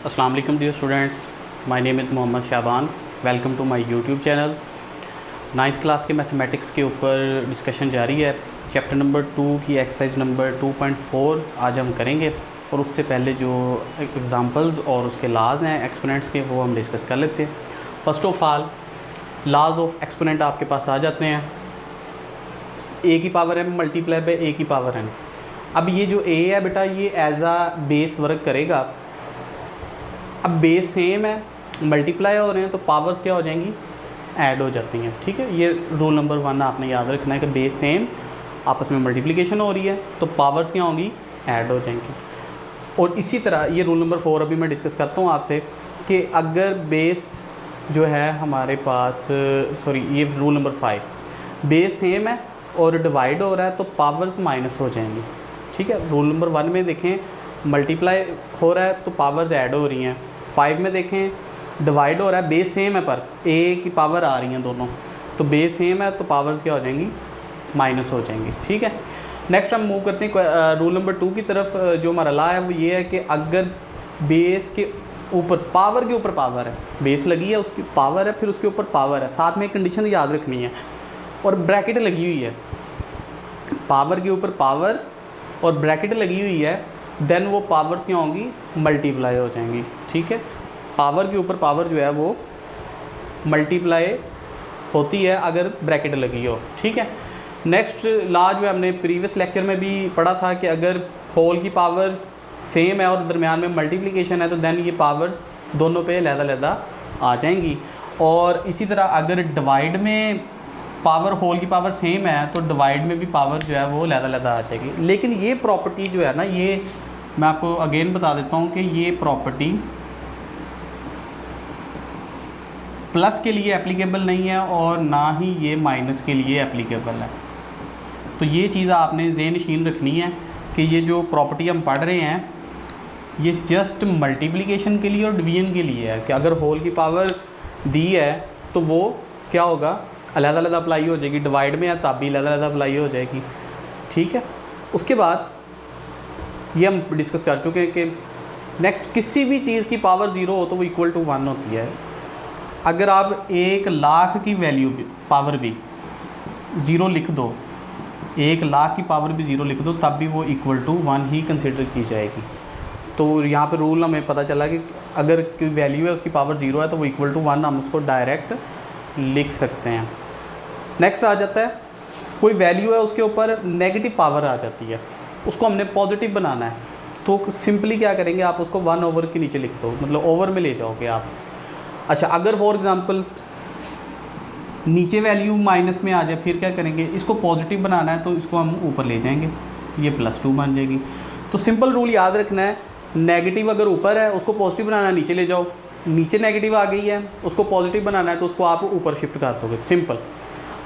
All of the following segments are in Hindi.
अस्सलाम वालेकुम dear students, my name is Mohammad Shaban. Welcome to my YouTube channel. 9th class के मैथमेटिक्स के ऊपर डिस्कशन जारी है। चैप्टर नंबर 2 की एक्सरसाइज नंबर 2.4 आज हम करेंगे और उससे पहले जो एग्ज़ाम्पल्स और उसके लाज हैं एक्सपोनेंट्स के वो हम डिस्कस कर लेते हैं। फ़र्स्ट ऑफ ऑल लाज ऑफ एक्सपोनेंट आपके पास आ जाते हैं। ए की पावर m मल्टीप्लाई बाय ए की पावर n। अब ये जो a है बेटा ये एज आ बेस वर्क करेगा। अब बेस सेम है, मल्टीप्लाई हो रहे हैं तो पावर्स क्या हो जाएंगी, ऐड हो जाती हैं। ठीक है, ये रूल नंबर 1 आपने याद रखना है कि बेस सेम आपस में मल्टीप्लिकेशन हो रही है तो पावर्स क्या होंगी, ऐड हो जाएंगी। और इसी तरह ये रूल नंबर 4 अभी मैं डिस्कस करता हूँ आपसे कि अगर बेस जो है हमारे पास ये रूल नंबर 5 बेस सेम है और डिवाइड हो रहा है तो पावर्स माइनस हो जाएंगी। ठीक है, रूल नंबर 1 में देखें मल्टीप्लाई हो रहा है तो पावर्स ऐड हो रही हैं। 5 में देखें डिवाइड हो रहा है, बेस सेम है पर ए की पावर आ रही हैं दोनों, तो बेस सेम है तो पावर्स क्या हो जाएंगी, माइनस हो जाएंगी। ठीक है, नेक्स्ट हम मूव करते हैं रूल नंबर 2 की तरफ। जो हमारा ला है वो ये है कि अगर बेस के ऊपर पावर के ऊपर पावर है, बेस लगी है उसकी पावर है फिर उसके ऊपर पावर है, साथ में एक कंडीशन याद रखनी है और ब्रैकेट लगी हुई है, पावर के ऊपर पावर और ब्रैकेट लगी हुई है, देन वो पावर्स क्या होंगी, मल्टीप्लाई हो जाएंगी। ठीक है, पावर के ऊपर पावर जो है वो मल्टीप्लाई होती है अगर ब्रैकेट लगी हो। ठीक है, नेक्स्ट लॉ जो है हमने प्रीवियस लेक्चर में भी पढ़ा था कि अगर होल की पावर्स सेम है और दरमियान में मल्टीप्लिकेशन है तो देन ये पावर्स दोनों पे अलग-अलग आ जाएंगी। और इसी तरह अगर डिवाइड में पावर होल की पावर सेम है तो डिवाइड में भी पावर जो है वो अलग-अलग आ जाएगी। लेकिन ये प्रॉपर्टी जो है ना, ये मैं आपको अगेन बता देता हूँ कि ये प्रॉपर्टी प्लस के लिए एप्लीकेबल नहीं है और ना ही ये माइनस के लिए एप्लीकेबल है। तो ये चीज़ आपने ज़हन नशीन रखनी है कि ये जो प्रॉपर्टी हम पढ़ रहे हैं ये जस्ट मल्टीप्लिकेशन के लिए और डिवीजन के लिए है कि अगर होल की पावर दी है तो वो क्या होगा, अलग-अलग अप्लाई हो जाएगी, डिवाइड में है तब भी अलग-अलग अप्लाई हो जाएगी। ठीक है, उसके बाद ये हम डिस्कस कर चुके हैं कि नेक्स्ट किसी भी चीज़ की पावर 0 हो तो वो इक्वल टू 1 होती है। अगर आप 1,00,000 की वैल्यू भी पावर भी 0 लिख दो, 1,00,000 की पावर भी 0 लिख दो तब भी वो इक्वल टू 1 ही कंसिडर की जाएगी। तो यहाँ पे रूल हमें पता चला कि अगर कोई वैल्यू है उसकी पावर 0 है तो वो इक्वल टू 1 हम उसको डायरेक्ट लिख सकते हैं। नेक्स्ट आ जाता है कोई वैल्यू है उसके ऊपर नेगेटिव पावर आ जाती है, उसको हमने पॉजिटिव बनाना है तो सिंपली क्या करेंगे, आप उसको 1 ओवर के नीचे लिख दो, मतलब ओवर में ले जाओगे आप। अच्छा, अगर फॉर एग्ज़ाम्पल नीचे वैल्यू माइनस में आ जाए फिर क्या करेंगे, इसको पॉजिटिव बनाना है तो इसको हम ऊपर ले जाएंगे, ये +2 बन जाएगी। तो सिंपल रूल याद रखना है, नेगेटिव अगर ऊपर है उसको पॉजिटिव बनाना है, नीचे ले जाओ, नीचे नेगेटिव आ गई है उसको पॉजिटिव बनाना है तो उसको आप ऊपर शिफ्ट कर दोगे, सिंपल।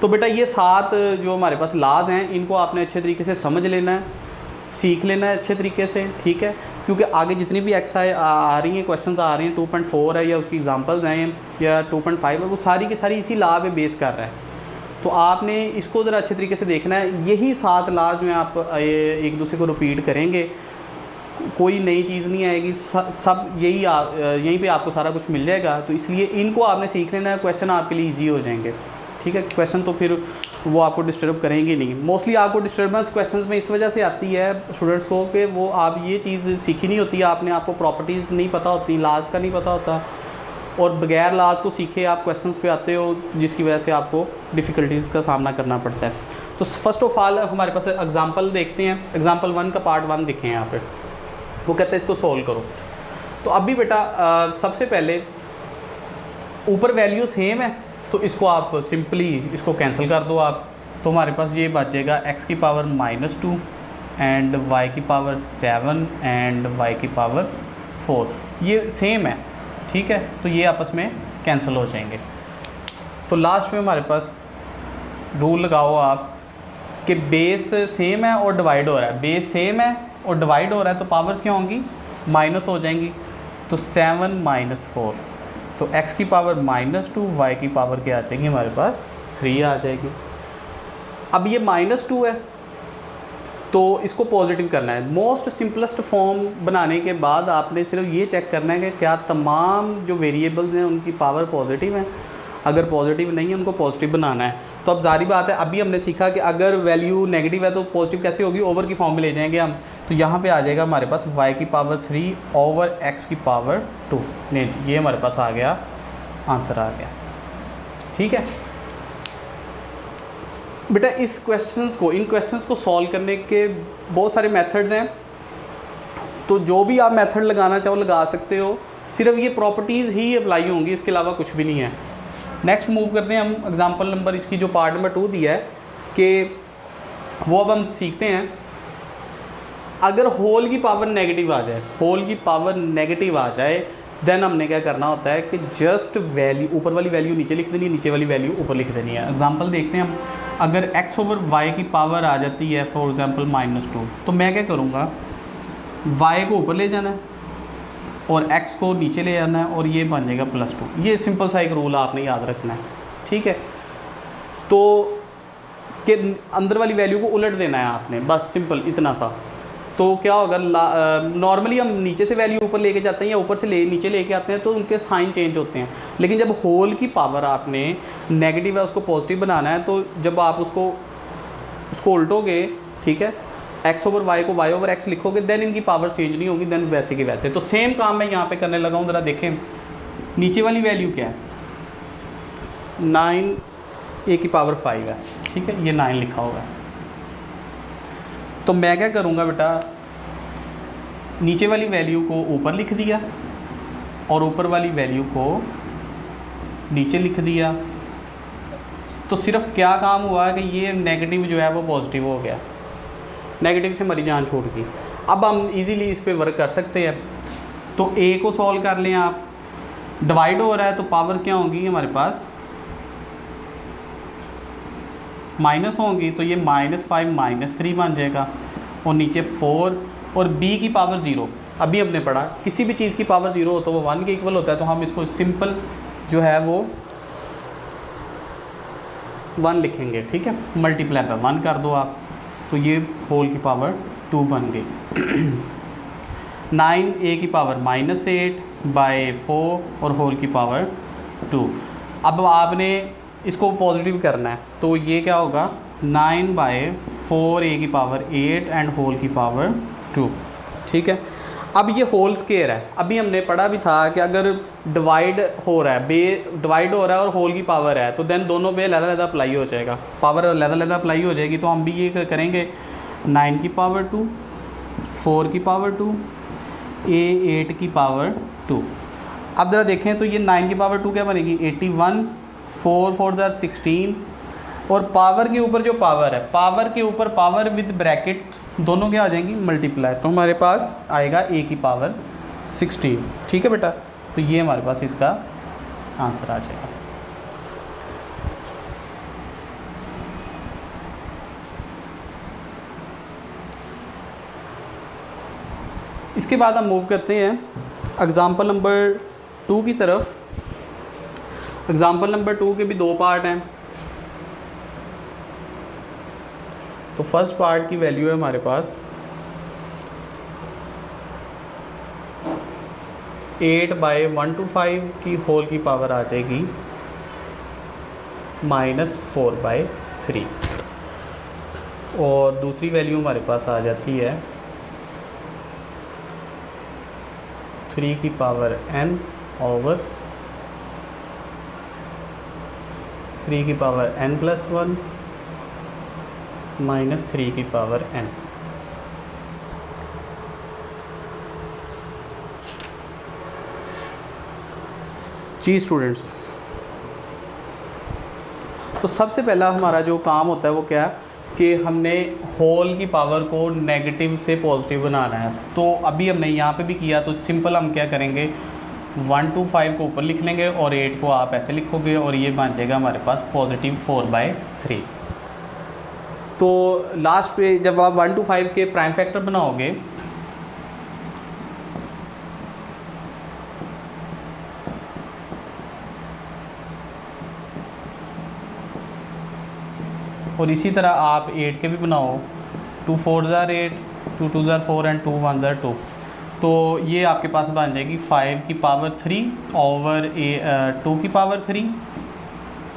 तो बेटा ये 7 जो हमारे पास लाज हैं इनको आपने अच्छे तरीके से समझ लेना है, सीख लेना है अच्छे तरीके से। ठीक है, क्योंकि आगे जितनी भी एक्सरसाइज आ रही हैं, क्वेश्चंस आ रही हैं, 2.4 है या उसकी एग्जांपल्स हैं या 2.5 है, वो सारी की सारी इसी लॉ पे बेस कर रहा है। तो आपने इसको ज़रा अच्छे तरीके से देखना है। यही 7 लॉज में आप एक दूसरे को रिपीट करेंगे, कोई नई चीज़ नहीं आएगी, सब यहीं पे आपको सारा कुछ मिल जाएगा। तो इसलिए इनको आपने सीख लेना है, क्वेश्चन आपके लिए ईजी हो जाएंगे। ठीक है, क्वेश्चन तो फिर वो आपको डिस्टर्ब करेंगे नहीं। मोस्टली आपको डिस्टर्बेंस क्वेश्चंस में इस वजह से आती है स्टूडेंट्स को कि वो आप ये चीज़ सीखी नहीं होती है, आपको प्रॉपर्टीज़ नहीं पता होती, लाज का नहीं पता होता, और बगैर लाज को सीखे आप क्वेश्चंस पे आते हो जिसकी वजह से आपको डिफ़िकल्टीज़ का सामना करना पड़ता है। तो फर्स्ट ऑफ ऑल हमारे पास एग्जाम्पल देखते हैं। एग्जाम्पल 1 का पार्ट 1 देखें यहाँ पर, वो कहते हैं इसको सोल्व करो। तो अभी बेटा सबसे पहले ऊपर वैल्यू सेम है तो इसको आप सिंपली इसको कैंसिल कर दो आप, तो हमारे पास ये बचेगा x की पावर -2 एंड y की पावर 7 एंड y की पावर 4, ये सेम है। ठीक है, तो ये आपस में कैंसिल हो जाएंगे। तो लास्ट में हमारे पास रूल लगाओ आप कि बेस सेम है और डिवाइड हो रहा है, बेस सेम है और डिवाइड हो रहा है तो पावर्स क्या होंगी, माइनस हो जाएंगी। तो 7 - 4, तो x की पावर -2, y की पावर क्या आ जाएगी हमारे पास 3 आ जाएगी। अब ये -2 है तो इसको पॉजिटिव करना है। मोस्ट सिंपलेस्ट फॉर्म बनाने के बाद आपने सिर्फ ये चेक करना है कि क्या तमाम जो वेरिएबल्स हैं उनकी पावर पॉजिटिव है। अगर पॉजिटिव नहीं है उनको पॉजिटिव बनाना है। तो अब जारी बात है, अभी हमने सीखा कि अगर वैल्यू नेगेटिव है तो पॉजिटिव कैसे होगी, ओवर की फॉर्म में ले जाएंगे हम। तो यहाँ पे आ जाएगा हमारे पास y की पावर 3 ओवर x की पावर 2। नहीं जी, ये हमारे पास आ गया, आंसर आ गया। ठीक है बेटा, इन क्वेश्चंस को सॉल्व करने के बहुत सारे मेथड्स हैं। तो जो भी आप मेथड लगाना चाहो लगा सकते हो, सिर्फ ये प्रॉपर्टीज़ ही अप्लाई होंगी, इसके अलावा कुछ भी नहीं है। नेक्स्ट मूव करते हैं हम एग्जांपल नंबर, इसकी जो पार्ट नंबर 2 दिया है कि वो अब हम सीखते हैं। अगर होल की पावर नेगेटिव आ जाए, देन हमने क्या करना होता है कि जस्ट वैल्यू, ऊपर वाली वैल्यू नीचे लिख देनी है, नीचे वाली वैल्यू ऊपर लिख देनी है। एग्जांपल देखते हैं हम। अगर x ओवर y की पावर आ जाती है फॉर एग्जांपल -2, तो मैं क्या करूँगा, y को ऊपर ले जाना है और x को नीचे ले जाना है और ये बन जाएगा +2। ये सिंपल सा एक रूल आपने याद रखना है। ठीक है, तो कि अंदर वाली वैल्यू को उलट देना है आपने, बस सिंपल इतना सा। तो क्या होगा, नॉर्मली हम नीचे से वैल्यू ऊपर लेके जाते हैं या ऊपर से नीचे लेके आते हैं तो उनके साइन चेंज होते हैं। लेकिन जब होल की पावर आपने नेगेटिव है उसको पॉजिटिव बनाना है, तो जब आप उसको उल्टोगे, ठीक है, x ओवर y को y ओवर x लिखोगे, देन इनकी पावर चेंज नहीं होगी, देन वैसे के वैसे। तो सेम काम मैं यहाँ पे करने लगा हूँ। ज़रा देखें नीचे वाली वैल्यू क्या है, 9a की पावर 5 है। ठीक है, ये 9 लिखा होगा। तो मैं क्या करूँगा बेटा, नीचे वाली वैल्यू को ऊपर लिख दिया और ऊपर वाली वैल्यू को नीचे लिख दिया। तो सिर्फ क्या काम हुआ कि ये नेगेटिव जो है वो पॉजिटिव हो गया, नेगेटिव से हमारी जान छूट गई। अब हम इजीली इस पे वर्क कर सकते हैं। तो a को सॉल्व कर लें आप, डिवाइड हो रहा है तो पावर्स क्या होंगी हमारे पास, माइनस होंगी, तो ये -5 -3 बन जाएगा और नीचे 4 और b की पावर 0। अभी हमने पढ़ा किसी भी चीज़ की पावर 0 हो तो वो 1 के इक्वल होता है, तो हम इसको सिंपल जो है वो 1 लिखेंगे। ठीक है, मल्टीप्लाई पर 1 कर दो आप, तो ये होल की पावर 2 बन गई। 9a की पावर -8/4 और होल की पावर 2। अब आपने इसको पॉजिटिव करना है, तो ये क्या होगा, 9/4a की पावर 8 एंड होल की पावर 2। ठीक है, अब ये होल स्क्वायर है। अभी हमने पढ़ा भी था कि अगर डिवाइड हो रहा है और होल की पावर है, तो देन दोनों पे अलग-अलग अप्लाई हो जाएगा, पावर अलग-अलग अप्लाई हो जाएगी। तो हम भी ये करेंगे 9 की पावर 2, 4 की पावर 2, a 8 की पावर 2। अब ज़रा देखें तो ये 9 की पावर 2 क्या बनेगी, 81, 4 4 16, और पावर के ऊपर जो पावर है, पावर के ऊपर पावर विद ब्रैकेट दोनों क्या आ जाएंगी, मल्टीप्लाई। तो हमारे पास आएगा a की पावर 16। ठीक है बेटा, तो ये हमारे पास इसका आंसर आ जाएगा। इसके बाद हम मूव करते हैं एग्ज़ाम्पल नंबर 2 की तरफ। एग्ज़ाम्पल नंबर 2 के भी 2 पार्ट हैं। तो फर्स्ट पार्ट की वैल्यू है हमारे पास 8/125 की होल की पावर आ जाएगी -4/3, और दूसरी वैल्यू हमारे पास आ जाती है 3 की पावर n ओवर 3 की पावर n+1 -3 की पावर n। जी स्टूडेंट्स, तो सबसे पहला हमारा जो काम होता है वो क्या है कि हमने होल की पावर को नेगेटिव से पॉजिटिव बनाना है। तो अभी हमने यहाँ पे भी किया, तो सिंपल हम क्या करेंगे, 1 to 5 को ऊपर लिख लेंगे और 8 को आप ऐसे लिखोगे और ये बन जाएगा हमारे पास +4/3। तो लास्ट पे जब आप 1 to 5 के प्राइम फैक्टर बनाओगे और इसी तरह आप 8 के भी बनाओ 2 4 ज़ार 8, 2 2 ज़ार 4 एंड 2 1 ज़ार 2। तो ये आपके पास बन जाएगी 5 की पावर 3 ओवर 2 की पावर 3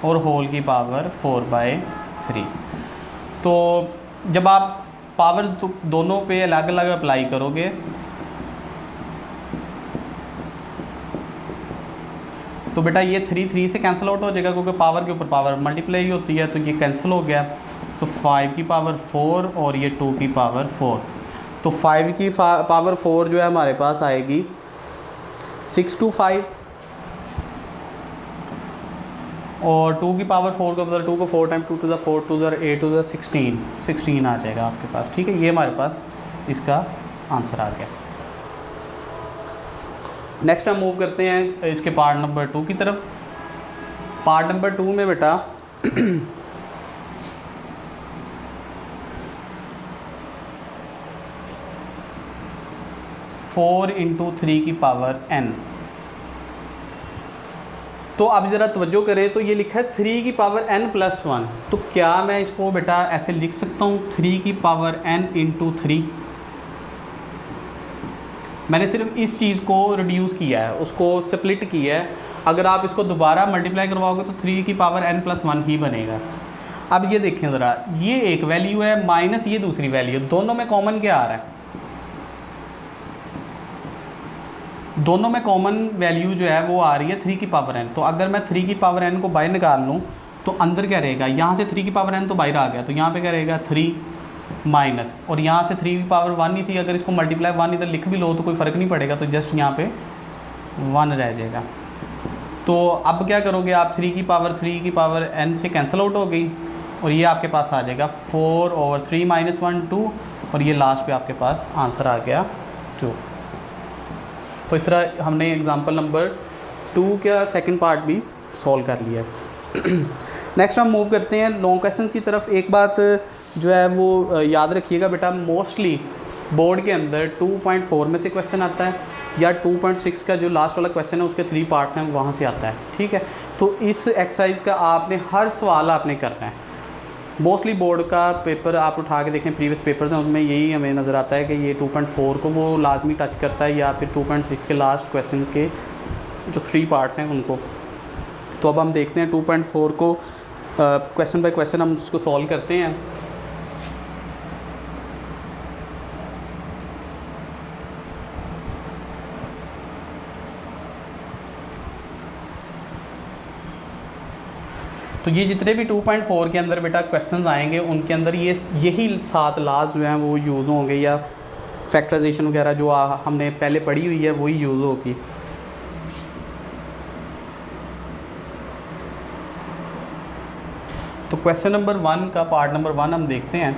और होल की पावर 4/3। तो जब आप पावर्स दोनों पे अलग अलग अप्लाई करोगे तो बेटा ये 3 3 से कैंसिल आउट हो जाएगा, क्योंकि पावर के ऊपर पावर मल्टीप्लाई होती है, तो ये कैंसिल हो गया। तो 5 की पावर 4 और ये 2 की पावर 4। तो 5 की पावर 4 जो है हमारे पास आएगी 6 to 5, और 2 की पावर 4 का मतलब 2 को 4 टाइम 2 to the 4, 2 ज़ार 8, 2 ज़ार 16 आ जाएगा आपके पास। ठीक है, ये हमारे पास इसका आंसर आ गया। नेक्स्ट हम मूव करते हैं इसके पार्ट नंबर 2 की तरफ। पार्ट नंबर 2 में बेटा 4 × 3 की पावर n। तो अब ज़रा तवज्जो करें, तो ये लिखा है 3 की पावर n + 1। तो क्या मैं इसको बेटा ऐसे लिख सकता हूँ 3 की पावर n × 3? मैंने सिर्फ इस चीज़ को रिड्यूस किया है, उसको स्प्लिट किया है। अगर आप इसको दोबारा मल्टीप्लाई करवाओगे तो 3 की पावर n + 1 ही बनेगा। अब ये देखें ज़रा, ये एक वैल्यू है माइनस ये दूसरी वैल्यू, दोनों में कॉमन क्या आ रहा है? दोनों में कॉमन वैल्यू जो है वो आ रही है 3 की पावर n। तो अगर मैं 3 की पावर n को बाहर निकाल लूँ तो अंदर क्या रहेगा? यहाँ से 3 की पावर n तो बाहर आ गया, तो यहाँ पे क्या रहेगा 3 माइनस, और यहाँ से 3 की पावर 1 ही थी, अगर इसको मल्टीप्लाई 1 इधर लिख भी लो तो कोई फ़र्क नहीं पड़ेगा, तो जस्ट यहाँ पे 1 रह जाएगा। तो अब क्या करोगे आप? 3 की पावर n से कैंसिल आउट हो गई, और ये आपके पास आ जाएगा 4/3 - 1 2, और ये लास्ट पे आपके पास आंसर आ गया 2। तो इस तरह हमने एग्जांपल नंबर 2 का सेकंड पार्ट भी सॉल्व कर लिया। नेक्स्ट हम मूव करते हैं लॉन्ग क्वेश्चंस की तरफ। एक बात जो है वो याद रखिएगा बेटा, मोस्टली बोर्ड के अंदर 2.4 में से क्वेश्चन आता है, या 2.6 का जो लास्ट वाला क्वेश्चन है उसके 3 पार्ट्स हैं वहाँ से आता है। ठीक है, तो इस एक्सरसाइज का आपने हर सवाल आपने करना है। मोस्टली बोर्ड का पेपर आप उठा के देखें, प्रीवियस पेपर्स हैं उनमें यही हमें नज़र आता है कि ये 2.4 को वो लाजमी टच करता है, या फिर 2.6 के लास्ट क्वेश्चन के जो 3 पार्ट्स हैं उनको। तो अब हम देखते हैं 2.4 को क्वेश्चन बाय क्वेश्चन हम उसको सॉल्व करते हैं। तो ये जितने भी 2.4 के अंदर बेटा क्वेश्चंस आएंगे उनके अंदर यही 7 लास्ट जो हैं वो यूज़ होंगे, या फैक्टराइजेशन वगैरह जो हमने पहले पढ़ी हुई है वही यूज़ होगी। तो क्वेश्चन नंबर 1 का पार्ट नंबर 1 हम देखते हैं।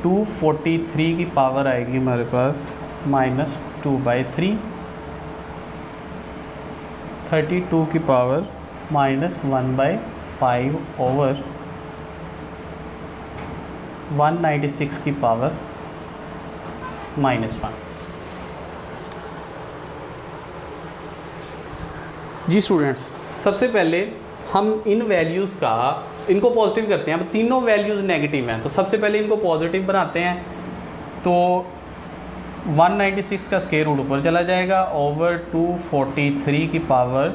243 की पावर आएगी हमारे पास -2/3, 32 की पावर -1/5 ओवर 196 की पावर -1। जी स्टूडेंट्स, सबसे पहले हम इन वैल्यूज़ का इनको पॉजिटिव करते हैं। अब तीनों वैल्यूज़ नेगेटिव हैं, तो सबसे पहले इनको पॉजिटिव बनाते हैं। तो 196 का स्क्वायर रूट ऊपर चला जाएगा, ओवर 243 की पावर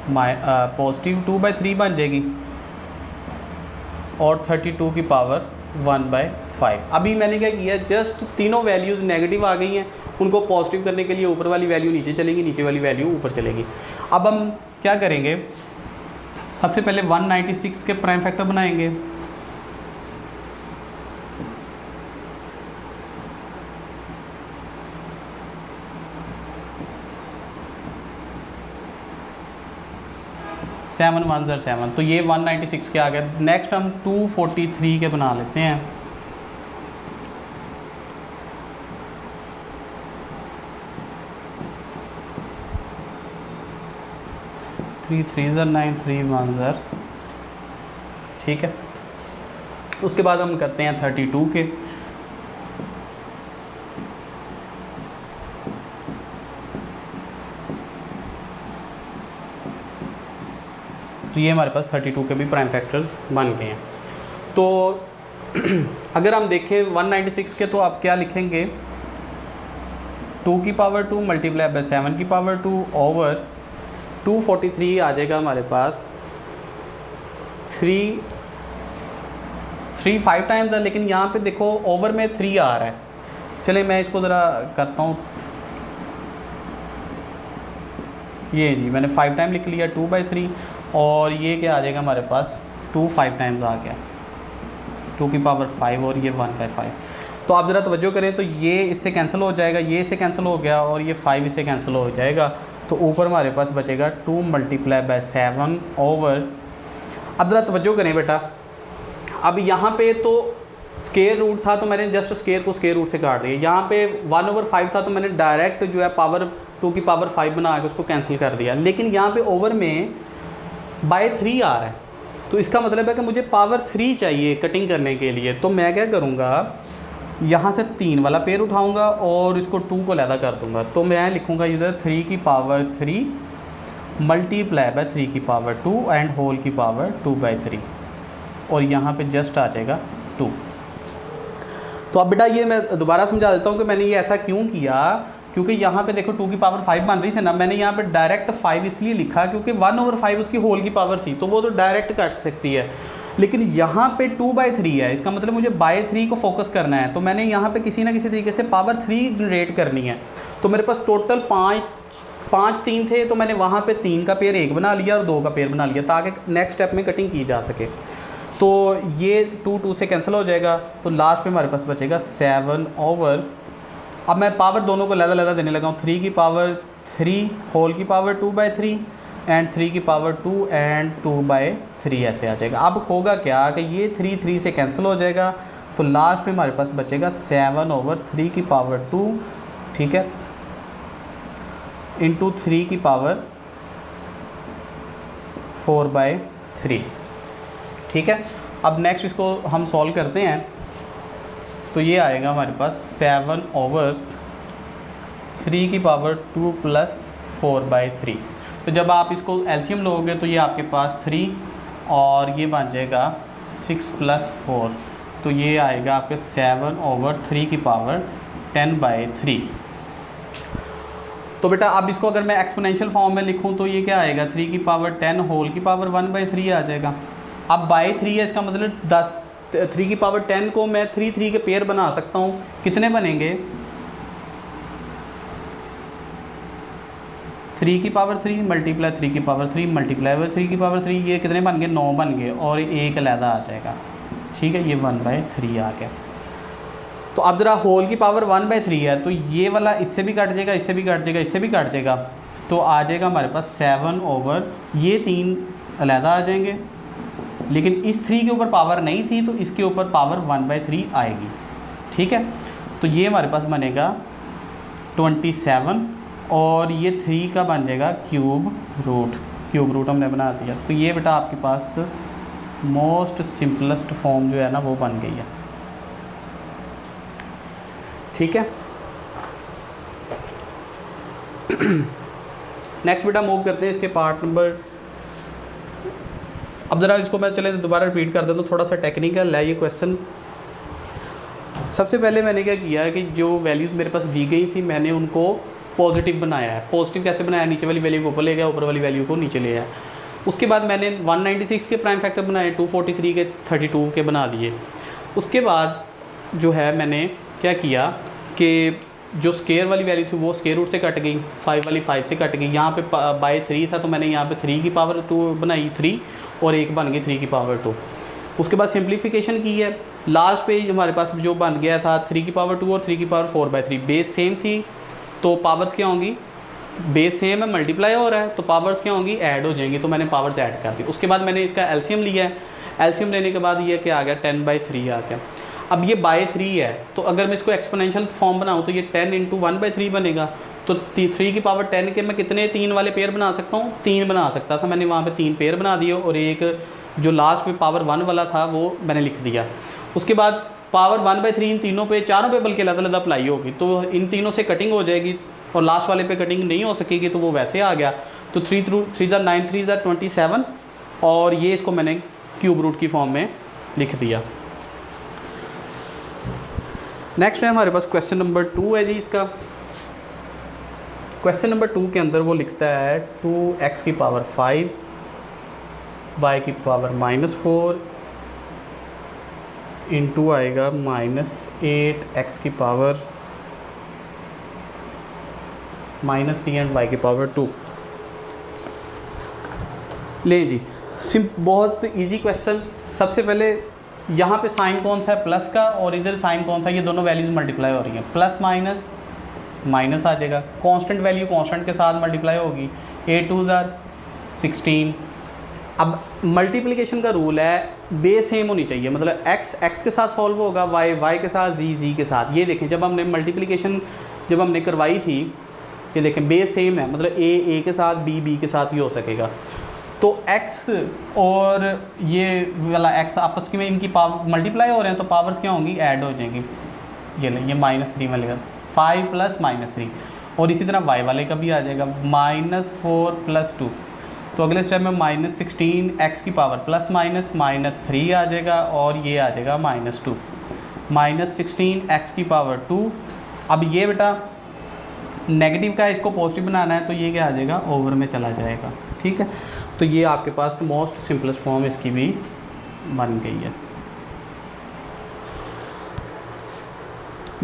पॉजिटिव 2/3 बन जाएगी, और 32 की पावर 1/5। अभी मैंने क्या किया, जस्ट तीनों वैल्यूज़ नेगेटिव आ गई हैं, उनको पॉजिटिव करने के लिए ऊपर वाली वैल्यू नीचे चलेगी, नीचे वाली वैल्यू ऊपर चलेगी। अब हम क्या करेंगे, सबसे पहले 196 के प्राइम फैक्टर बनाएंगे। सेवन 1 ज़र 7, तो ये 196 के आ गए। नेक्स्ट हम 243 के बना लेते हैं। थ्री 3 ज़र 9, 3 1 ज़र, ठीक है। उसके बाद हम करते हैं 32 के। तो ये हमारे पास 32 के भी प्राइम फैक्टर्स बन गए हैं। तो अगर हम देखें 196 के, तो आप क्या लिखेंगे, 2 की पावर 2 मल्टीप्लाई बाय 7 की पावर 2 ओवर 243 आ जाएगा हमारे पास। 3 5 टाइम्स है, लेकिन यहाँ पे देखो ओवर में 3 आ रहा है। चले मैं इसको ज़रा करता हूँ, ये जी मैंने 5 टाइम लिख लिया 2/3, और ये क्या आ जाएगा हमारे पास 2 5 टाइम्स आ गया, 2 की पावर 5 और ये 1/5। तो आप ज़रा तवज्जो करें, तो ये इससे कैंसिल हो जाएगा, ये इससे कैंसिल हो गया, और ये 5 इससे कैंसिल हो जाएगा। तो ऊपर हमारे पास बचेगा 2 मल्टीप्लाई बाय 7 ओवर, अब ज़रा तवज्जो करें बेटा, अब यहाँ पे तो स्केयर रूट था तो मैंने जस्ट स्केयर को स्केयर रूट से काट दिया। यहाँ पे 1/5 था तो मैंने डायरेक्ट जो है पावर 2 की पावर 5 बना के उसको कैंसिल कर दिया। लेकिन यहाँ पे ओवर में बाय 3 आ रहा है, तो इसका मतलब है कि मुझे पावर 3 चाहिए कटिंग करने के लिए। तो मैं क्या करूँगा, यहाँ से 3 वाला पेयर उठाऊँगा और इसको 2 को अलहदा कर दूँगा। तो मैं लिखूँगा इधर 3 की पावर 3 मल्टीप्लाई बाय 3 की पावर 2 एंड होल की पावर 2/3, और यहाँ पे जस्ट आ जाएगा 2। तो अब बेटा ये मैं दोबारा समझा देता हूँ कि मैंने ये ऐसा क्यों किया, क्योंकि यहाँ पे देखो 2 की पावर 5 बन रही थी ना, मैंने यहाँ पे डायरेक्ट 5 इसलिए लिखा क्योंकि 1/5 उसकी होल की पावर थी, तो वो तो डायरेक्ट कट सकती है। लेकिन यहाँ पे 2/3 है, इसका मतलब मुझे बाय 3 को फोकस करना है, तो मैंने यहाँ पे किसी ना किसी तरीके से पावर 3 जनरेट करनी है। तो मेरे पास टोटल 5 3 थे, तो मैंने वहाँ पे 3 का पेयर 1 बना लिया और 2 का पेयर बना लिया, ताकि नेक्स्ट स्टेप में कटिंग की जा सके। तो ये 2 से कैंसिल हो जाएगा, तो लास्ट में हमारे पास बचेगा 7 ओवर, अब मैं पावर दोनों को अलग-अलग देने लगा हूँ, 3 की पावर 3 होल की पावर 2/3 एंड 3 की पावर 2 एंड 2/3 ऐसे आ जाएगा। अब होगा क्या कि ये 3 से कैंसिल हो जाएगा, तो लास्ट में हमारे पास बचेगा 7 ओवर 3 की पावर 2, ठीक है, इंटू 3 की पावर 4/3, ठीक है। अब नेक्स्ट इसको हम सॉल्व करते हैं, तो ये आएगा हमारे पास 7 ओवर 3 की पावर 2 प्लस 4/3। तो जब आप इसको एलसीएम लोगे तो ये आपके पास 3 और ये बन जाएगा 6 + 4, तो ये आएगा आपके 7 ओवर 3 की पावर 10/3। तो बेटा अब इसको अगर मैं एक्सपोनेंशियल फॉर्म में लिखूं तो ये क्या आएगा, 3 की पावर 10 होल की पावर 1/3 आ जाएगा। अब बाय 3 है, इसका मतलब 10, 3 की पावर 10 को मैं 3 के पेयर बना सकता हूँ। कितने बनेंगे, 3 की पावर 3 मल्टीप्लाई 3 की पावर 3 मल्टीप्लाई बाय 3 की पावर 3, ये कितने बन गए, 9 बन गए, और एक अलहदा आ जाएगा, ठीक है, ये 1/3 आ गया। तो अब ज़रा होल की पावर 1/3 है, तो ये वाला इससे भी कट जाएगा, इससे भी कट जाएगा, इससे भी कट जाएगा, तो आ जाएगा हमारे पास 7 ओवर ये 3 अलहदा आ जाएंगे। लेकिन इस 3 के ऊपर पावर नहीं थी, तो इसके ऊपर पावर 1/3 आएगी, ठीक है। तो ये हमारे पास बनेगा 27, और ये 3 का बन जाएगा क्यूब रूट हमने बना दिया। तो ये बेटा आपके पास मोस्ट सिंपलेस्ट फॉर्म जो है ना वो बन गई है, ठीक है। नेक्स्ट बेटा मूव करते हैं इसके पार्ट नंबर, अब ज़रा इसको मैं चले दोबारा रिपीट कर देता हूँ, थोड़ा सा टेक्निकल है ये क्वेश्चन। सबसे पहले मैंने क्या किया है कि जो वैल्यूज़ मेरे पास दी गई थी मैंने उनको पॉजिटिव बनाया है। पॉजिटिव कैसे बनाया, नीचे वाली वैल्यू को ऊपर ले गया, ऊपर वाली वैल्यू को नीचे ले आया। उसके बाद मैंने 196 के प्राइम फैक्टर बनाए, 243 के 32 के बना दिए। उसके बाद जो है मैंने क्या किया कि जो स्केयर वाली वैल्यू थी वो स्केयर रूट से कट गई, 5 वाली 5 से कट गई। यहाँ पे बाय 3 था तो मैंने यहाँ पे 3 की पावर 2 बनाई 3, और एक बन गई 3 की पावर 2। उसके बाद सिंप्लीफिकेशन की है, लास्ट पे हमारे पास जो बन गया था 3 की पावर 2 और 3 की पावर 4/3। बेस सेम थी तो पावर्स क्या होंगी, बेस सेम है, मल्टीप्लाई हो रहा है, तो पावर्स क्या होंगी, ऐड हो जाएंगी, तो मैंने पावर्स ऐड कर दी। उसके बाद मैंने इसका एलसीएम लिया है, एलसीएम लेने के बाद ये क्या आ गया, 10/3 आ गया। अब ये बाय 3 है, तो अगर मैं इसको एक्सपोनेंशियल फॉर्म बनाऊँ तो ये 10 × 1/3 बनेगा। तो 3 की पावर 10 के मैं कितने 3 वाले पेयर बना सकता हूँ, 3 बना सकता था। मैंने वहाँ पे 3 पेयर बना दिए, और एक जो लास्ट में पावर 1 वाला था वो मैंने लिख दिया। उसके बाद पावर 1/3 इन तीनों पे, चारों पे बल्कि अलग-अलग अप्लाई होगी, तो इन तीनों से कटिंग हो जाएगी, और लास्ट वाले पे कटिंग नहीं हो सकेगी, तो वो वैसे आ गया। तो 3 × 3 = 9, 3 = 27, और ये इसको मैंने क्यूब रूट की फॉर्म में लिख दिया। नेक्स्ट है हमारे पास क्वेश्चन नंबर 2 है जी। इसका क्वेश्चन नंबर 2 के अंदर वो लिखता है 2x की पावर 5 y की पावर -4 इंटू आएगा -8x की पावर -3 एंड y की पावर 2। ले जी, बहुत इजी क्वेश्चन। सबसे पहले यहाँ पे साइन कौन सा है, प्लस का, और इधर साइन कौन सा है, ये दोनों वैल्यूज़ मल्टीप्लाई हो रही हैं, प्लस माइनस माइनस आ जाएगा, कांस्टेंट वैल्यू कांस्टेंट के साथ मल्टीप्लाई होगी, 8 2 16। अब मल्टीप्लिकेशन का रूल है बेस सेम होनी चाहिए, मतलब x के साथ सॉल्व होगा, y के साथ, z के साथ। ये देखें जब हमने मल्टीप्लिकेशन जब हमने करवाई थी, ये देखें बेस सेम है, मतलब a के साथ, b के साथ ही हो सकेगा। तो x और ये वाला x आपस में इनकी पावर मल्टीप्लाई हो रहे हैं, तो पावर्स क्या होंगी, ऐड हो जाएंगी। ये ले, ये -3 में लेगा 5 + -3, और इसी तरह y वाले का भी आ जाएगा -4 + 2। तो अगले स्टेप में -16 x की पावर प्लस माइनस -3 आ जाएगा, और ये आ जाएगा -2 -16 x की पावर 2। अब ये बेटा नेगेटिव का है, इसको पॉजिटिव बनाना है, तो ये क्या आ जाएगा, ओवर में चला जाएगा। ठीक है, तो ये आपके पास मोस्ट सिंपलेस्ट फॉर्म इसकी भी बन गई है।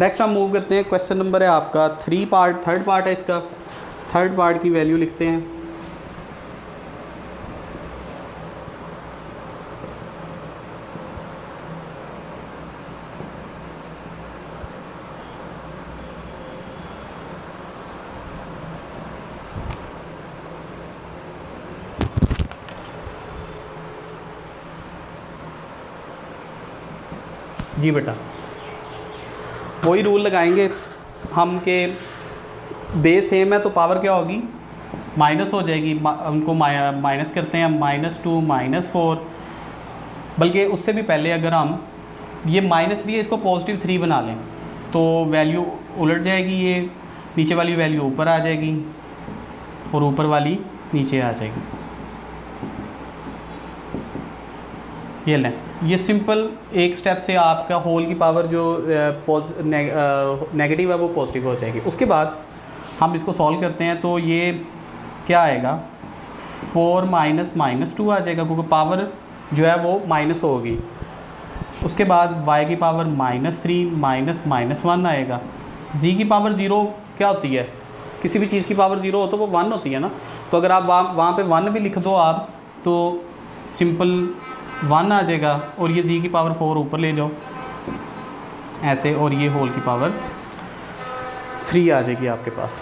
नेक्स्ट हम मूव करते हैं, क्वेश्चन नंबर है आपका 3 पार्ट, थर्ड पार्ट है इसका। थर्ड पार्ट की वैल्यू लिखते हैं। जी बेटा, वही रूल लगाएंगे हम के बेस सेम है तो पावर क्या होगी, माइनस हो जाएगी। उनको माइनस करते हैं -2 -4, बल्कि उससे भी पहले अगर हम ये -3 है इसको +3 बना लें तो वैल्यू उलट जाएगी, ये नीचे वाली वैल्यू ऊपर आ जाएगी और ऊपर वाली नीचे आ जाएगी। ये लें, ये सिंपल एक स्टेप से आपका होल की पावर जो नेगेटिव है वो पॉजिटिव हो जाएगी। उसके बाद हम इसको सॉल्व करते हैं तो ये क्या आएगा, 4 - -2 आ जाएगा, क्योंकि पावर जो है वो माइनस होगी। उसके बाद y की पावर -3 -1 आएगा। z की पावर 0 क्या होती है, किसी भी चीज़ की पावर 0 हो तो वो 1 होती है ना, तो अगर आप वहाँ पे 1 भी लिख दो आप तो सिंपल 1 आ जाएगा, और ये z की पावर 4 ऊपर ले जाओ ऐसे, और ये होल की पावर 3 आ जाएगी आपके पास।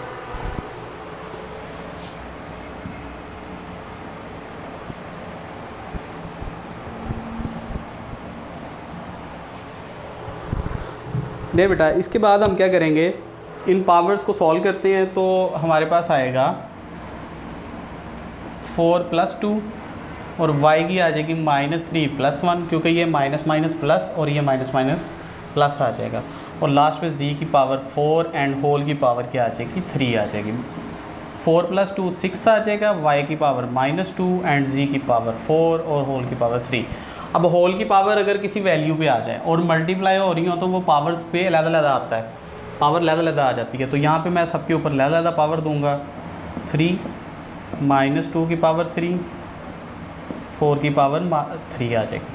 नहीं बेटा, इसके बाद हम क्या करेंगे, इन पावर्स को सॉल्व करते हैं तो हमारे पास आएगा 4 + 2, और y की आ जाएगी -3 + 1, क्योंकि ये माइनस माइनस प्लस और ये माइनस माइनस प्लस आ जाएगा, और लास्ट में z की पावर 4 एंड होल की पावर क्या आ जाएगी, 3 आ जाएगी। 4 + 2 6 आ जाएगा, y की पावर -2 एंड z की पावर 4 और होल की पावर 3। अब होल की पावर अगर किसी वैल्यू पे आ जाए और मल्टीप्लाई हो रही हो तो वो पावर्स पे अलग-अलग आता है, पावर अलग-अलग आ जाती है। तो यहाँ पे मैं सबके ऊपर अलग-अलग पावर दूंगा, 3 -2 की पावर 3, 4 की पावर 3 आ जाएगी।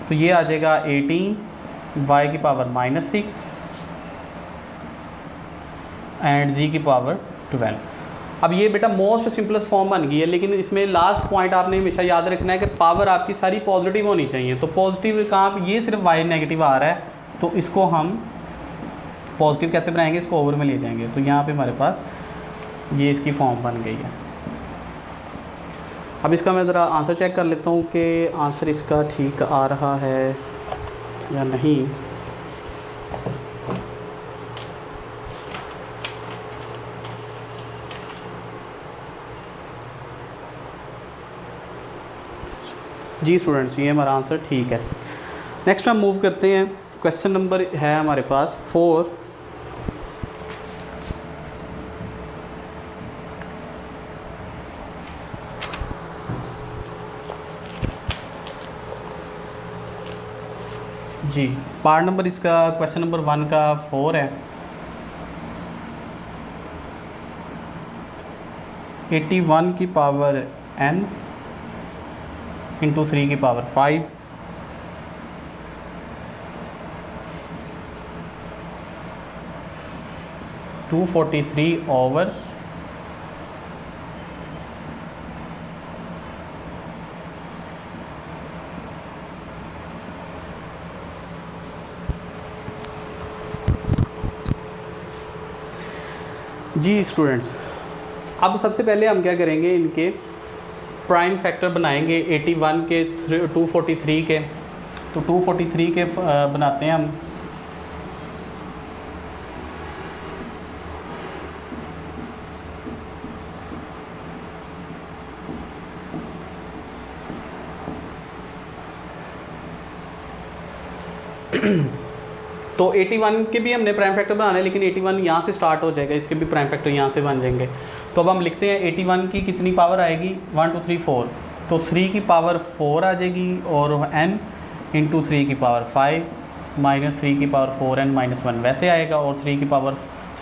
तो ये आ जाएगा 18, y की पावर -6 एंड z की पावर 12। अब ये बेटा मोस्ट सिंपलेस्ट फॉर्म बन गई है, लेकिन इसमें लास्ट पॉइंट आपने हमेशा याद रखना है कि पावर आपकी सारी पॉजिटिव होनी चाहिए। तो पॉजिटिव कहाँ, ये सिर्फ y नेगेटिव आ रहा है, तो इसको हम पॉजिटिव कैसे बनाएंगे, इसको ओवर में ले जाएंगे। तो यहाँ पे हमारे पास ये इसकी फॉर्म बन गई है। अब इसका मैं ज़रा आंसर चेक कर लेता हूँ कि आंसर इसका ठीक आ रहा है या नहीं। जी स्टूडेंट्स, ये हमारा आंसर ठीक है। नेक्स्ट हम मूव करते हैं, क्वेश्चन नंबर है हमारे पास 4। जी पार्ट नंबर इसका क्वेश्चन नंबर 1 का 4 है। 81 की पावर n इंटू 3 की पावर 5 243 ओवर जी स्टूडेंट्स, अब सबसे पहले हम क्या करेंगे, इनके प्राइम फैक्टर बनाएंगे 81 के 243 के। तो 243 के बनाते हैं हम। तो 81 के भी हमने प्राइम फैक्टर बनाना है, लेकिन 81 यहाँ से स्टार्ट हो जाएगा, इसके भी प्राइम फैक्टर यहाँ से बन जाएंगे। तो अब हम लिखते हैं 81 की कितनी पावर आएगी, 1 2 3 4। तो 3 की पावर 4 आ जाएगी और n इंटू 3 की पावर 5 माइनस 3 की पावर 4n माइनस 1 वैसे आएगा, और 3 की पावर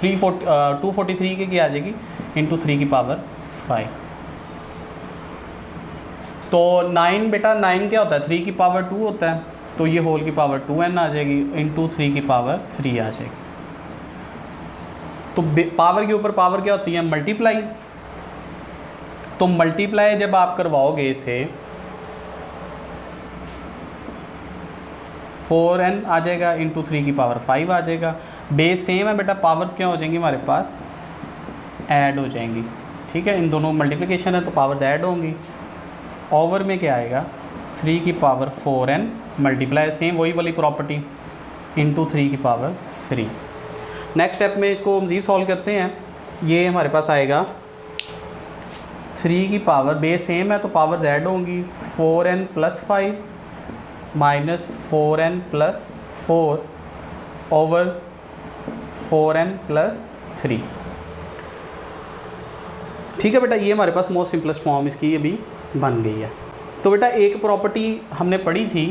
243 की आ जाएगी इंटू 3 की पावर 5। तो 9 बेटा 9 क्या होता है, 3 की पावर 2 होता है, तो ये होल की पावर 2n आ जाएगी इंटू 3 की पावर 3 आ जाएगी। तो पावर के ऊपर पावर क्या होती है, मल्टीप्लाई। तो मल्टीप्लाई जब आप करवाओगे इसे 4n आ जाएगा इंटू 3 की पावर 5 आ जाएगा। बेस सेम है बेटा, पावर्स क्या हो जाएंगी हमारे पास, ऐड हो जाएंगी। ठीक है, इन दोनों मल्टीप्लिकेशन है तो पावर्स ऐड होंगी। ओवर में क्या आएगा, 3 की पावर 4n मल्टीप्लाई सेम वही वाली प्रॉपर्टी इंटू 3 की पावर 3। नेक्स्ट स्टेप में इसको मज़ीद सॉल्व करते हैं। ये हमारे पास आएगा 3 की पावर, बेस सेम है तो पावर्स ऐड होंगी, 4n plus 5 minus 4n plus 4 over 4n plus 3। ठीक है बेटा, ये हमारे पास मोस्ट सिंपलेस्ट फॉर्म इसकी अभी बन गई है। तो बेटा एक प्रॉपर्टी हमने पढ़ी थी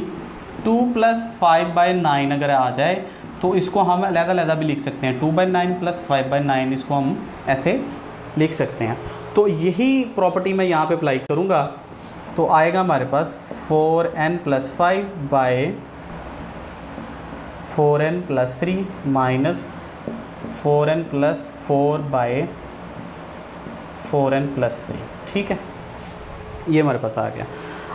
2 + 5/9 अगर आ जाए तो इसको हम अलग-अलग भी लिख सकते हैं। 2/9 + 5/9 इसको हम ऐसे लिख सकते हैं। तो यही प्रॉपर्टी मैं यहाँ पे अप्लाई करूँगा तो आएगा हमारे पास 4n + 5 4n + 3 minus 4n + 4 4n + 3। ठीक है, ये हमारे पास आ गया।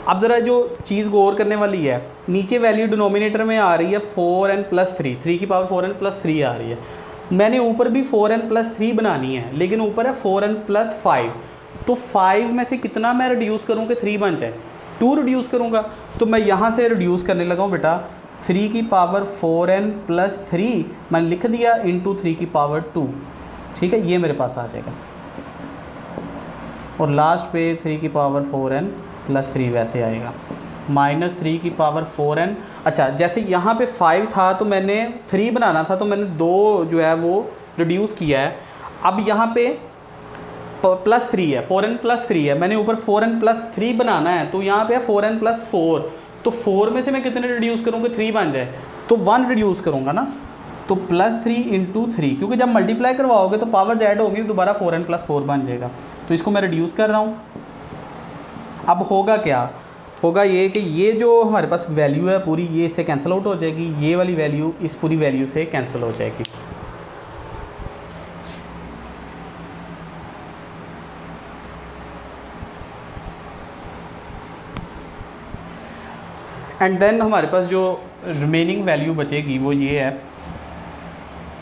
अब ज़रा जो चीज़ गौर करने वाली है, नीचे वैल्यू डिनोमिनेटर में आ रही है 4n + 3, 3 की पावर 4n + 3 आ रही है। मैंने ऊपर भी 4n + 3 बनानी है, लेकिन ऊपर है 4n + 5। तो 5 में से कितना मैं रिड्यूस करूँ कि 3 बन जाए, 2 रिड्यूस करूँगा। तो मैं यहाँ से रिड्यूस करने लगा हूँ बेटा, 3 की पावर 4n + 3 मैंने लिख दिया इंटू 3 की पावर 2। ठीक है, ये मेरे पास आ जाएगा। और लास्ट पे 3 की पावर 4n + 3 वैसे आएगा, माइनस 3 की पावर 4n। अच्छा, जैसे यहाँ पे 5 था तो मैंने 3 बनाना था, तो मैंने 2 जो है वो रिड्यूस किया है। अब यहाँ पे +3 है, 4n + 3 है, मैंने ऊपर 4n + 3 बनाना है, तो यहाँ पे है 4n + 4। तो 4 में से मैं कितने रिड्यूस करूँगा, 3 बन जाए, तो 1 रिड्यूस करूँगा ना। तो +3 इंटू 3, क्योंकि जब मल्टीप्लाई करवाओगे तो पावर्स ऐड होगी, दोबारा 4n + 4 बन जाएगा। तो इसको मैं रिड्यूस कर रहा हूँ। अब होगा क्या, होगा ये कि ये जो हमारे पास वैल्यू है पूरी, ये इससे कैंसिल आउट हो जाएगी, ये वाली वैल्यू इस पूरी वैल्यू से कैंसिल हो जाएगी। एंड देन हमारे पास जो रिमेनिंग वैल्यू बचेगी वो ये है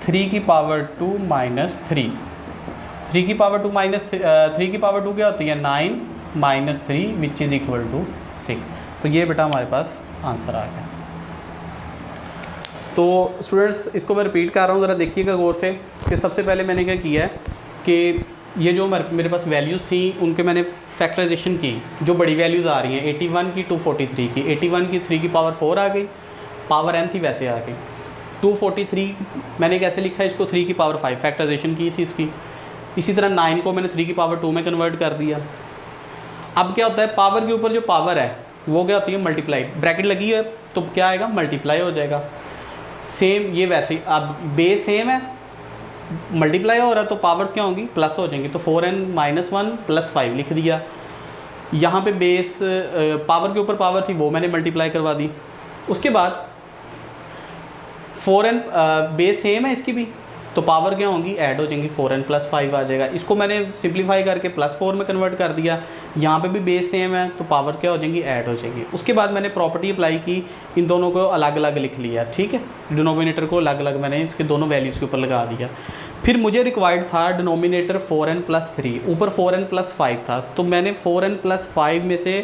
3 की पावर 2 माइनस 3। 3 की पावर 2 माइनस 3 की पावर 2 क्या होती है, 9 minus 3 which is equal to 6। तो ये बेटा हमारे पास आंसर आ गया। तो स्टूडेंट्स इसको मैं रिपीट कर रहा हूँ, ज़रा देखिएगा गौर से कि सबसे पहले मैंने क्या किया है कि ये जो मेरे पास वैल्यूज़ थी उनके मैंने फैक्टराइजेशन की। जो बड़ी वैल्यूज़ आ रही हैं 81 की 243 की, 81 की 3 की पावर 4 आ गई, पावर n थी वैसे आ गई। 243 मैंने कैसे लिखा है इसको, 3 की पावर 5 फैक्टराइजेशन की थी इसकी। इसी तरह 9 को मैंने 3 की पावर 2 में कन्वर्ट कर दिया। अब क्या होता है, पावर के ऊपर जो पावर है वो क्या होती है मल्टीप्लाई, ब्रैकेट लगी है तो क्या आएगा मल्टीप्लाई हो जाएगा। सेम ये वैसे ही, अब बेस सेम है मल्टीप्लाई हो रहा है तो पावर्स क्या होंगी प्लस हो जाएंगी, तो 4n-1 + 5 लिख दिया। यहाँ पे बेस पावर के ऊपर पावर थी वो मैंने मल्टीप्लाई करवा दी। उसके बाद 4n बेस सेम है इसकी भी, तो पावर क्या होंगी ऐड हो जाएंगी, 4n + 5 आ जाएगा। इसको मैंने सिंप्लीफाई करके +4 में कन्वर्ट कर दिया। यहाँ पे भी बेस सेम है तो पावर क्या हो जाएंगी ऐड हो जाएगी। उसके बाद मैंने प्रॉपर्टी अप्लाई की, इन दोनों को अलग अलग लिख लिया, ठीक है। डिनोमिनेटर को अलग अलग मैंने इसके दोनों वैल्यूज़ के ऊपर लगा दिया। फिर मुझे रिक्वायर्ड था डिनोमिनेटर 4n + 3, ऊपर 4n + 5 था, तो मैंने 4n + 5 में से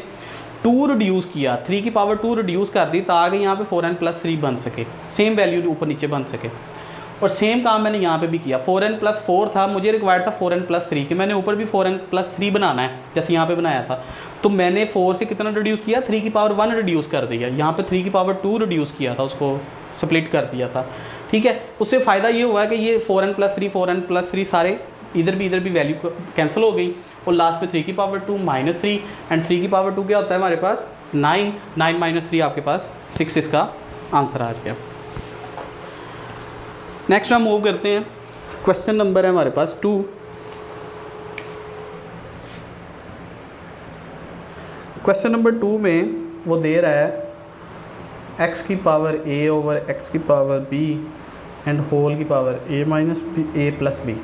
2 रिड्यूस किया, 3 की पावर 2 रिड्यूस कर दी ताकि यहाँ पे 4n + 3 बन सके, सेम वैल्यू ऊपर नीचे बन सके। और सेम काम मैंने यहाँ पे भी किया, 4n + 4 था, मुझे रिक्वायर्ड था 4n + 3 कि मैंने ऊपर भी 4n + 3 बनाना है जैसे यहाँ पे बनाया था। तो मैंने 4 से कितना रिड्यूस किया, 3 की पावर 1 रिड्यूस कर दिया। यहाँ पे 3 की पावर 2 रिड्यूस किया था, उसको स्प्लिट कर दिया था, ठीक है। उससे फ़ायदा ये हुआ कि ये 4n + 3 सारे इधर भी वैल्यू कैंसिल हो गई और लास्ट में 3 की पावर 2 -3 एंड 3 की पावर 2 क्या होता है हमारे पास 9, 9 - 3 आपके पास 6 इसका आंसर आ गया। नेक्स्ट हम मूव करते हैं, क्वेश्चन नंबर है हमारे पास 2। क्वेश्चन नंबर 2 में वो दे रहा है x की पावर a ओवर x की पावर b एंड होल की पावर a + b।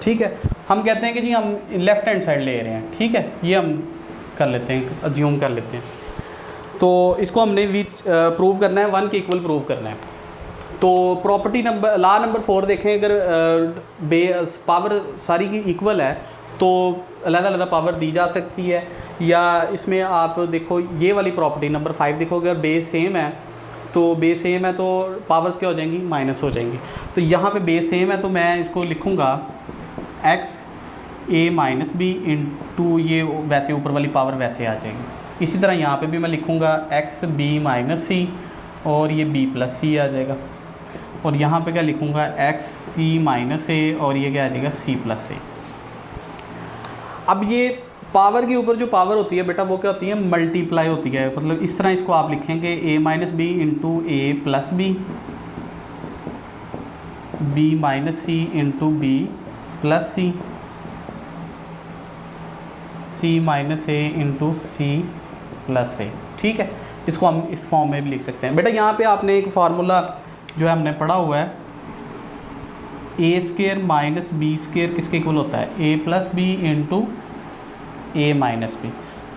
ठीक है, हम कहते हैं कि जी हम लेफ़्ट हैंड साइड ले रहे हैं, ठीक है, ये हम कर लेते हैं, अज्यूम कर लेते हैं। तो इसको हमने प्रूव करना है, 1 के इक्वल प्रूव करना है। तो प्रॉपर्टी नंबर लॉ नंबर 4 देखें, अगर पावर सारी की इक्वल है तो अलग-अलग पावर दी जा सकती है, या इसमें आप देखो ये वाली प्रॉपर्टी नंबर 5 देखोगे, अगर बेस सेम है तो पावर्स क्या हो जाएंगी माइनस हो जाएंगी। तो यहाँ पे बेस सेम है तो मैं इसको लिखूँगा x a - b इंटू ये वैसे ऊपर वाली पावर वैसे आ जाएगी। इसी तरह यहाँ पे भी मैं लिखूँगा x b - c और ये b + c आ जाएगा। और यहाँ पे क्या लिखूँगा x c - a और ये क्या आ जाएगा c + a। अब ये पावर के ऊपर जो पावर होती है बेटा वो क्या होती है मल्टीप्लाई होती है, मतलब इस तरह इसको आप लिखेंगे a - b into a + b, b - c into b + c, c - a into c + a, ठीक है। इसको हम इस फॉर्म में भी लिख सकते हैं। बेटा यहाँ पे आपने एक फार्मूला जो है हमने पढ़ा हुआ है, a² - b² किसके इक्वल होता है a + b into a - b।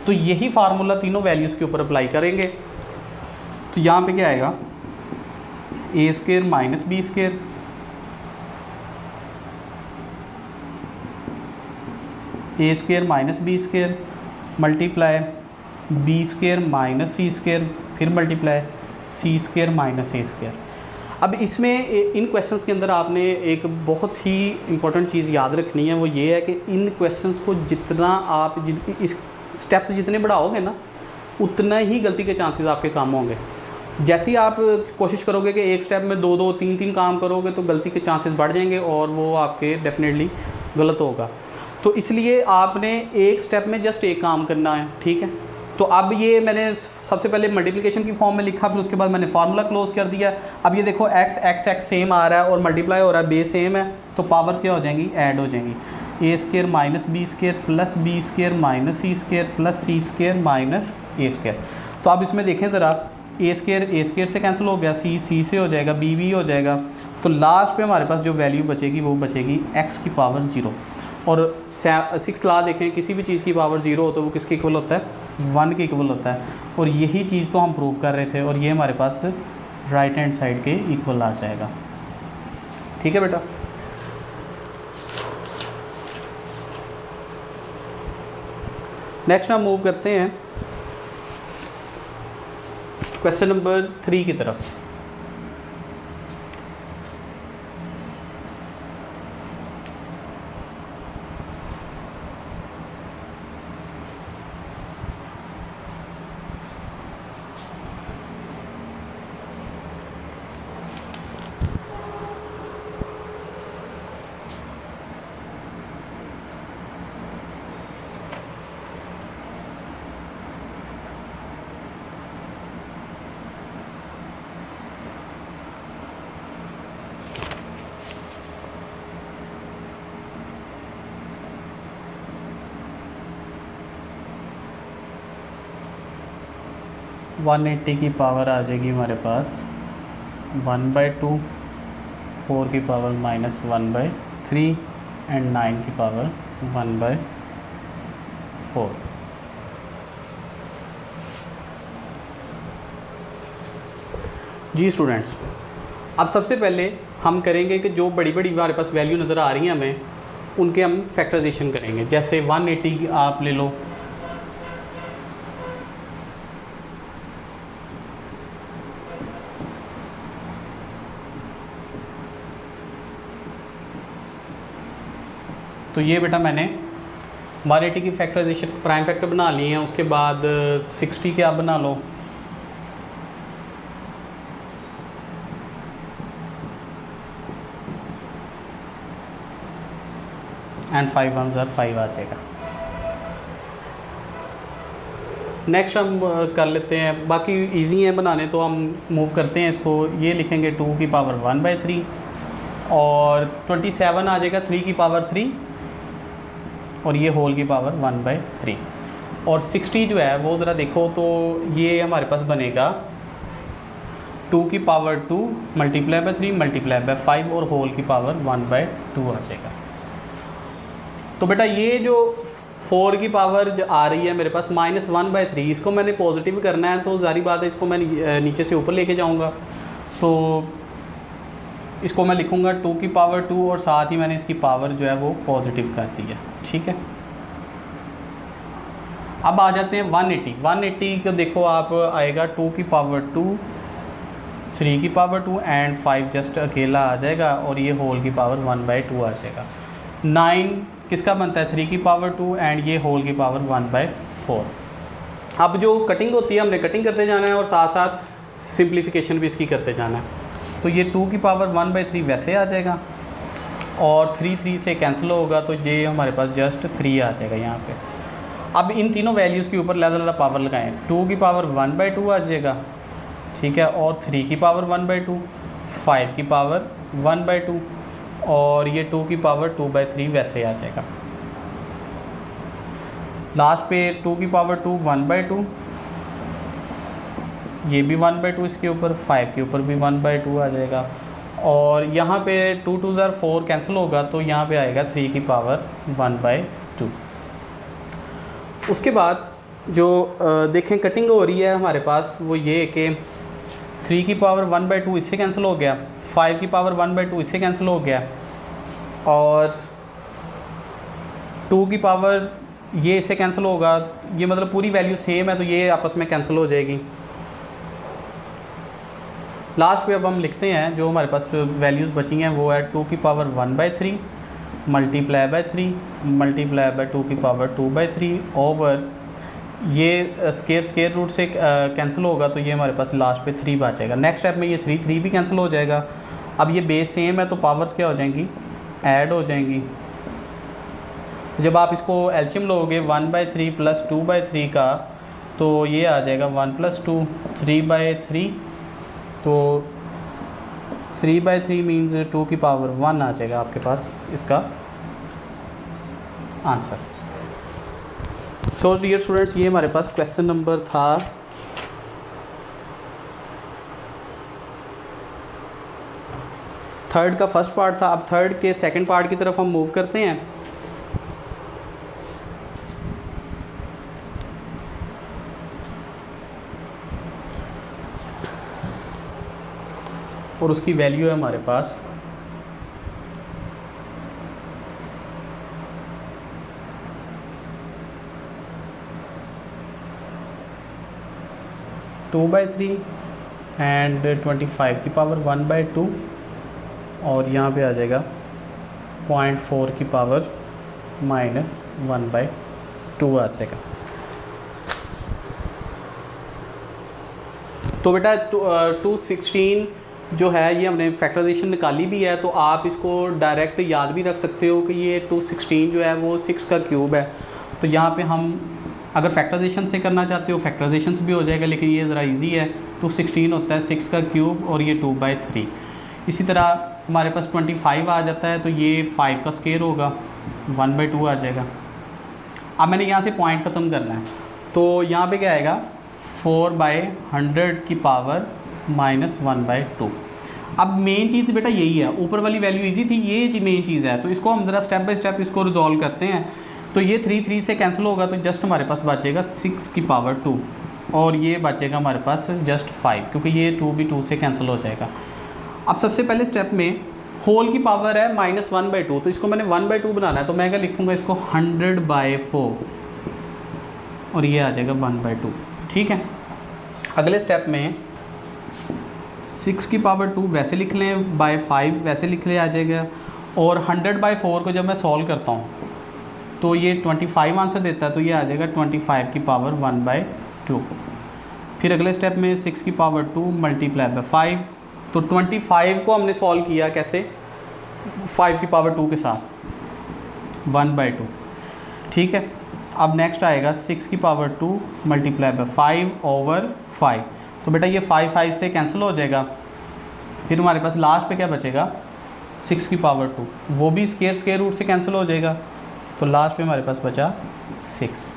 तो यही फार्मूला तीनों वैल्यूज़ के ऊपर अप्लाई करेंगे। तो यहाँ पे क्या आएगा a² - b² a² - b² multiply b² - c², फिर मल्टीप्लाई c² - a²। अब इसमें इन क्वेश्चंस के अंदर आपने एक बहुत ही इम्पोर्टेंट चीज़ याद रखनी है, वो ये है कि इन क्वेश्चंस को जितना आप इस स्टेप्स जितने बढ़ाओगे ना उतना ही गलती के चांसेस आपके कम होंगे। जैसे ही आप कोशिश करोगे कि एक स्टेप में 2-2, 3-3 काम करोगे तो गलती के चांसेस बढ़ जाएंगे और वो आपके डेफिनेटली गलत होगा। तो इसलिए आपने एक स्टेप में जस्ट एक काम करना है, ठीक है। तो अब ये मैंने सबसे पहले मल्टीप्लिकेशन की फॉर्म में लिखा, फिर उसके बाद मैंने फार्मूला क्लोज कर दिया। अब ये देखो x सेम आ रहा है और मल्टीप्लाई हो रहा है, बेस सेम है, तो पावर्स क्या हो जाएंगी ऐड हो जाएंगी, a² - b² plus b² - c² plus c² - a²। तो अब इसमें देखें ज़रा, a² से कैंसिल हो गया, c से हो जाएगा, b हो जाएगा। तो लास्ट पे हमारे पास जो वैल्यू बचेगी वो बचेगी x की पावर 0। और 6 लॉ देखें, किसी भी चीज़ की पावर 0 हो तो वो किसके इक्वल होता है 1 के इक्वल होता है। और यही चीज़ तो हम प्रूव कर रहे थे और ये हमारे पास राइट हैंड साइड के इक्वल आ जाएगा, ठीक है बेटा। नेक्स्ट हम मूव करते हैं क्वेश्चन नंबर 3 की तरफ। 180 की पावर आ जाएगी हमारे पास 1/2, 4 की पावर -1/3 एंड 9 की पावर 1/4। जी स्टूडेंट्स, अब सबसे पहले हम करेंगे कि जो बड़ी बड़ी हमारे पास वैल्यू नज़र आ रही हैं हमें, उनके हम फैक्टराइजेशन करेंगे। जैसे 180 आप ले लो, तो ये बेटा मैंने 180 की फैक्टराइजेशन प्राइम फैक्टर बना लिए हैं। उसके बाद 60 के आप बना लो, एंड 5 1 5 आ जाएगा। नेक्स्ट हम कर लेते हैं, बाकी इजी है बनाने, तो हम मूव करते हैं इसको। ये लिखेंगे 2 की पावर 1/3 और 27 आ जाएगा 3 की पावर 3 और ये होल की पावर 1/3। और 60 जो है वो ज़रा देखो तो ये हमारे पास बनेगा 2 की power 2 multiply by 3 multiply by 5 और होल की पावर 1/2 आ जाएगा। तो बेटा ये जो 4 की पावर जो आ रही है मेरे पास -1/3, इसको मैंने पॉजिटिव करना है, तो जारी बात है इसको मैं नीचे से ऊपर लेके जाऊंगा। तो इसको मैं लिखूंगा 2 की पावर 2 और साथ ही मैंने इसकी पावर जो है वो पॉजिटिव कर दी है। ठीक है, अब आ जाते हैं 180 को देखो आप, आएगा 2 की पावर 2, 3 की पावर 2 एंड 5 जस्ट अकेला आ जाएगा और ये होल की पावर 1/2 आ जाएगा। 9 किसका बनता है 3 की पावर 2 एंड ये होल की पावर 1/4। अब जो कटिंग होती है हमने कटिंग करते जाना है और साथ साथ सिंप्लीफिकेशन भी इसकी करते जाना है। तो ये 2 की पावर 1/3 वैसे आ जाएगा और 3 से कैंसिल होगा, तो ये हमारे पास जस्ट 3 आ जाएगा यहाँ पे। अब इन तीनों वैल्यूज़ के ऊपर ज़्यादा पावर लगाएं। 2 की पावर 1/2 आ जाएगा, ठीक है, और 3 की पावर 1/2, 5 की पावर 1/2 और ये 2 की पावर 2/3 वैसे आ जाएगा। लास्ट पे 2 की पावर 2 1/2, ये भी 1/2 इसके ऊपर, 5 के ऊपर भी 1/2 आ जाएगा और यहाँ पे 2 2 4 कैंसिल होगा, तो यहाँ पे आएगा 3 की पावर 1/2। उसके बाद जो देखें कटिंग हो रही है हमारे पास वो ये कि 3 की पावर 1/2 इससे कैंसिल हो गया, 5 की पावर 1/2 इससे कैंसिल हो गया और 2 की पावर ये इससे कैंसिल होगा। ये मतलब पूरी वैल्यू सेम है तो ये आपस में कैंसिल हो जाएगी। लास्ट पे अब हम लिखते हैं जो हमारे पास वैल्यूज़ बची हैं वो है 2 की power 1/3 multiply by 3 multiply by 2 की पावर 2/3 ओवर ये स्केयर रूट से कैंसिल होगा, तो ये हमारे पास लास्ट पे 3 बचेगा। नेक्स्ट स्टेप में ये 3 भी कैंसिल हो जाएगा। अब ये बेस सेम है तो पावर्स क्या हो जाएंगी, ऐड हो जाएंगी। जब आप इसको एलसीएम लोगे 1/3 प्लस 2/3 का, तो ये आ जाएगा 1 + 2 3/3, तो 3/3 मीन्स 2 की पावर 1 आ जाएगा आपके पास इसका आंसर। सो डियर स्टूडेंट्स, ये हमारे पास क्वेश्चन नंबर था 3rd का फर्स्ट पार्ट था। अब 3rd के सेकंड पार्ट की तरफ हम मूव करते हैं। और उसकी वैल्यू है हमारे पास 2/3 एंड 25 की पावर 1/2 और यहाँ पे आ जाएगा 0.4 की पावर -1/2 आ जाएगा। तो बेटा 216 जो है ये हमने फैक्टराइजेशन निकाली भी है, तो आप इसको डायरेक्ट याद भी रख सकते हो कि ये 216 जो है वो 6 का क्यूब है। तो यहाँ पे हम अगर फैक्टराइजेशन से करना चाहते हो फैक्टराइजेशन से भी हो जाएगा, लेकिन ये ज़रा इजी है। 216 होता है 6 का क्यूब और ये 2/3। इसी तरह हमारे पास 25 आ जाता है, तो ये 5 का स्क्वायर होगा 1/2 आ जाएगा। अब मैंने यहाँ से पॉइंट ख़त्म करना है, तो यहाँ पे क्या आएगा 4/100 की पावर -1/2। अब मेन चीज़ बेटा यही है, ऊपर वाली वैल्यू इजी थी, ये मेन चीज़ है। तो इसको हम ज़रा स्टेप बाय स्टेप इसको रिजॉल्व करते हैं। तो ये 3 से कैंसिल होगा, तो जस्ट हमारे पास बचेगा 6 की पावर 2 और ये बचेगा हमारे पास जस्ट 5, क्योंकि ये 2 भी 2 से कैंसिल हो जाएगा। अब सबसे पहले स्टेप में होल की पावर है -1/2, तो इसको मैंने 1/2 बनाना है, तो मैं क्या लिखूँगा इसको 100/4 और ये आ जाएगा 1/2। ठीक है, अगले स्टेप में 6 की पावर 2 वैसे लिख लें, बाय 5 वैसे लिख ले आ जाएगा। और 100/4 को जब मैं सॉल्व करता हूँ तो ये 25 आंसर देता है, तो ये आ जाएगा 25 की पावर 1/2। फिर अगले स्टेप में 6 की पावर 2 मल्टीप्लाई बाय 5, तो 25 को हमने सॉल्व किया कैसे, 5 की पावर 2 के साथ 1/2। ठीक है, अब नेक्स्ट आएगा 6 की पावर 2 मल्टीप्लाई बाय 5/5, तो बेटा ये 5 से कैंसिल हो जाएगा। फिर हमारे पास लास्ट पे क्या बचेगा 6 की पावर 2, वो भी स्क्वायर रूट से कैंसिल हो जाएगा, तो लास्ट पे हमारे पास बचा 6।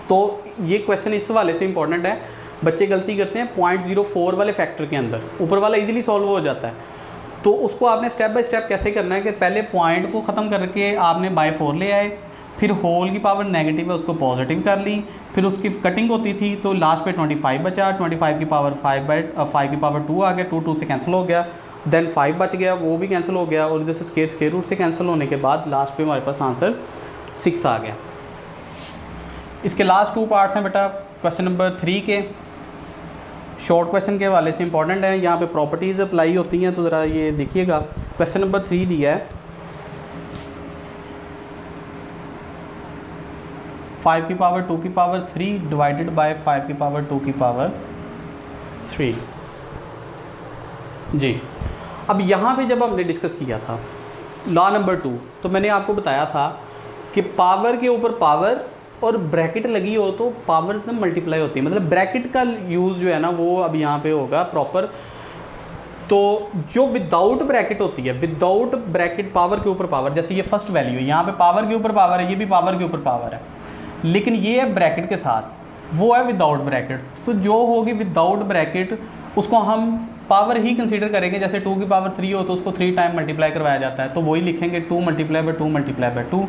तो ये क्वेश्चन इस वाले से इंपॉर्टेंट है, बच्चे गलती करते हैं 0.04 वाले फैक्टर के अंदर, ऊपर वाला इजीली सॉल्व हो जाता है। तो उसको आपने स्टेप बाय स्टेप कैसे करना है कि पहले पॉइंट को ख़त्म करके आपने बाय 4 ले आए, फिर होल की पावर नेगेटिव है उसको पॉजिटिव कर ली, फिर उसकी कटिंग होती थी तो लास्ट पे 25 बचा, 25 की पावर 5 की पावर 2 आ गया, 2 से कैंसिल हो गया, देन 5 बच गया, वो भी कैंसिल हो गया, और इधर से स्क्वायर रूट से कैंसिल होने के बाद लास्ट पे हमारे पास आंसर 6 आ गया। इसके लास्ट 2 पार्ट्स हैं बेटा क्वेश्चन नंबर 3 के, शॉर्ट क्वेश्चन के हवाले से इंपॉर्टेंट है, यहाँ पे प्रॉपर्टीज़ अप्लाई होती हैं, तो ज़रा ये देखिएगा। क्वेश्चन नंबर 3 दिया है 5 की पावर 2 की पावर 3 डिवाइडेड बाय 5 की पावर 2 की पावर 3। जी, अब यहाँ पे जब हमने डिस्कस किया था लॉ नंबर 2, तो मैंने आपको बताया था कि पावर के ऊपर पावर और ब्रैकेट लगी हो तो पावर से मल्टीप्लाई होती है, मतलब ब्रैकेट का यूज़ जो है ना वो अब यहाँ पे होगा प्रॉपर। तो जो विदाउट ब्रैकेट होती है, विदाउट ब्रैकेट पावर के ऊपर पावर, जैसे ये फर्स्ट वैल्यू है, यहाँ पे पावर के ऊपर पावर है, ये भी पावर के ऊपर पावर है, लेकिन ये है ब्रैकेट के साथ, वो है विदाउट ब्रैकेट। तो जो होगी विदाउट ब्रैकेट उसको हम पावर ही कंसीडर करेंगे, जैसे 2 की पावर 3 हो तो उसको 3 टाइम मल्टीप्लाई करवाया जाता है, तो वही लिखेंगे 2 multiply by 2 multiply by 2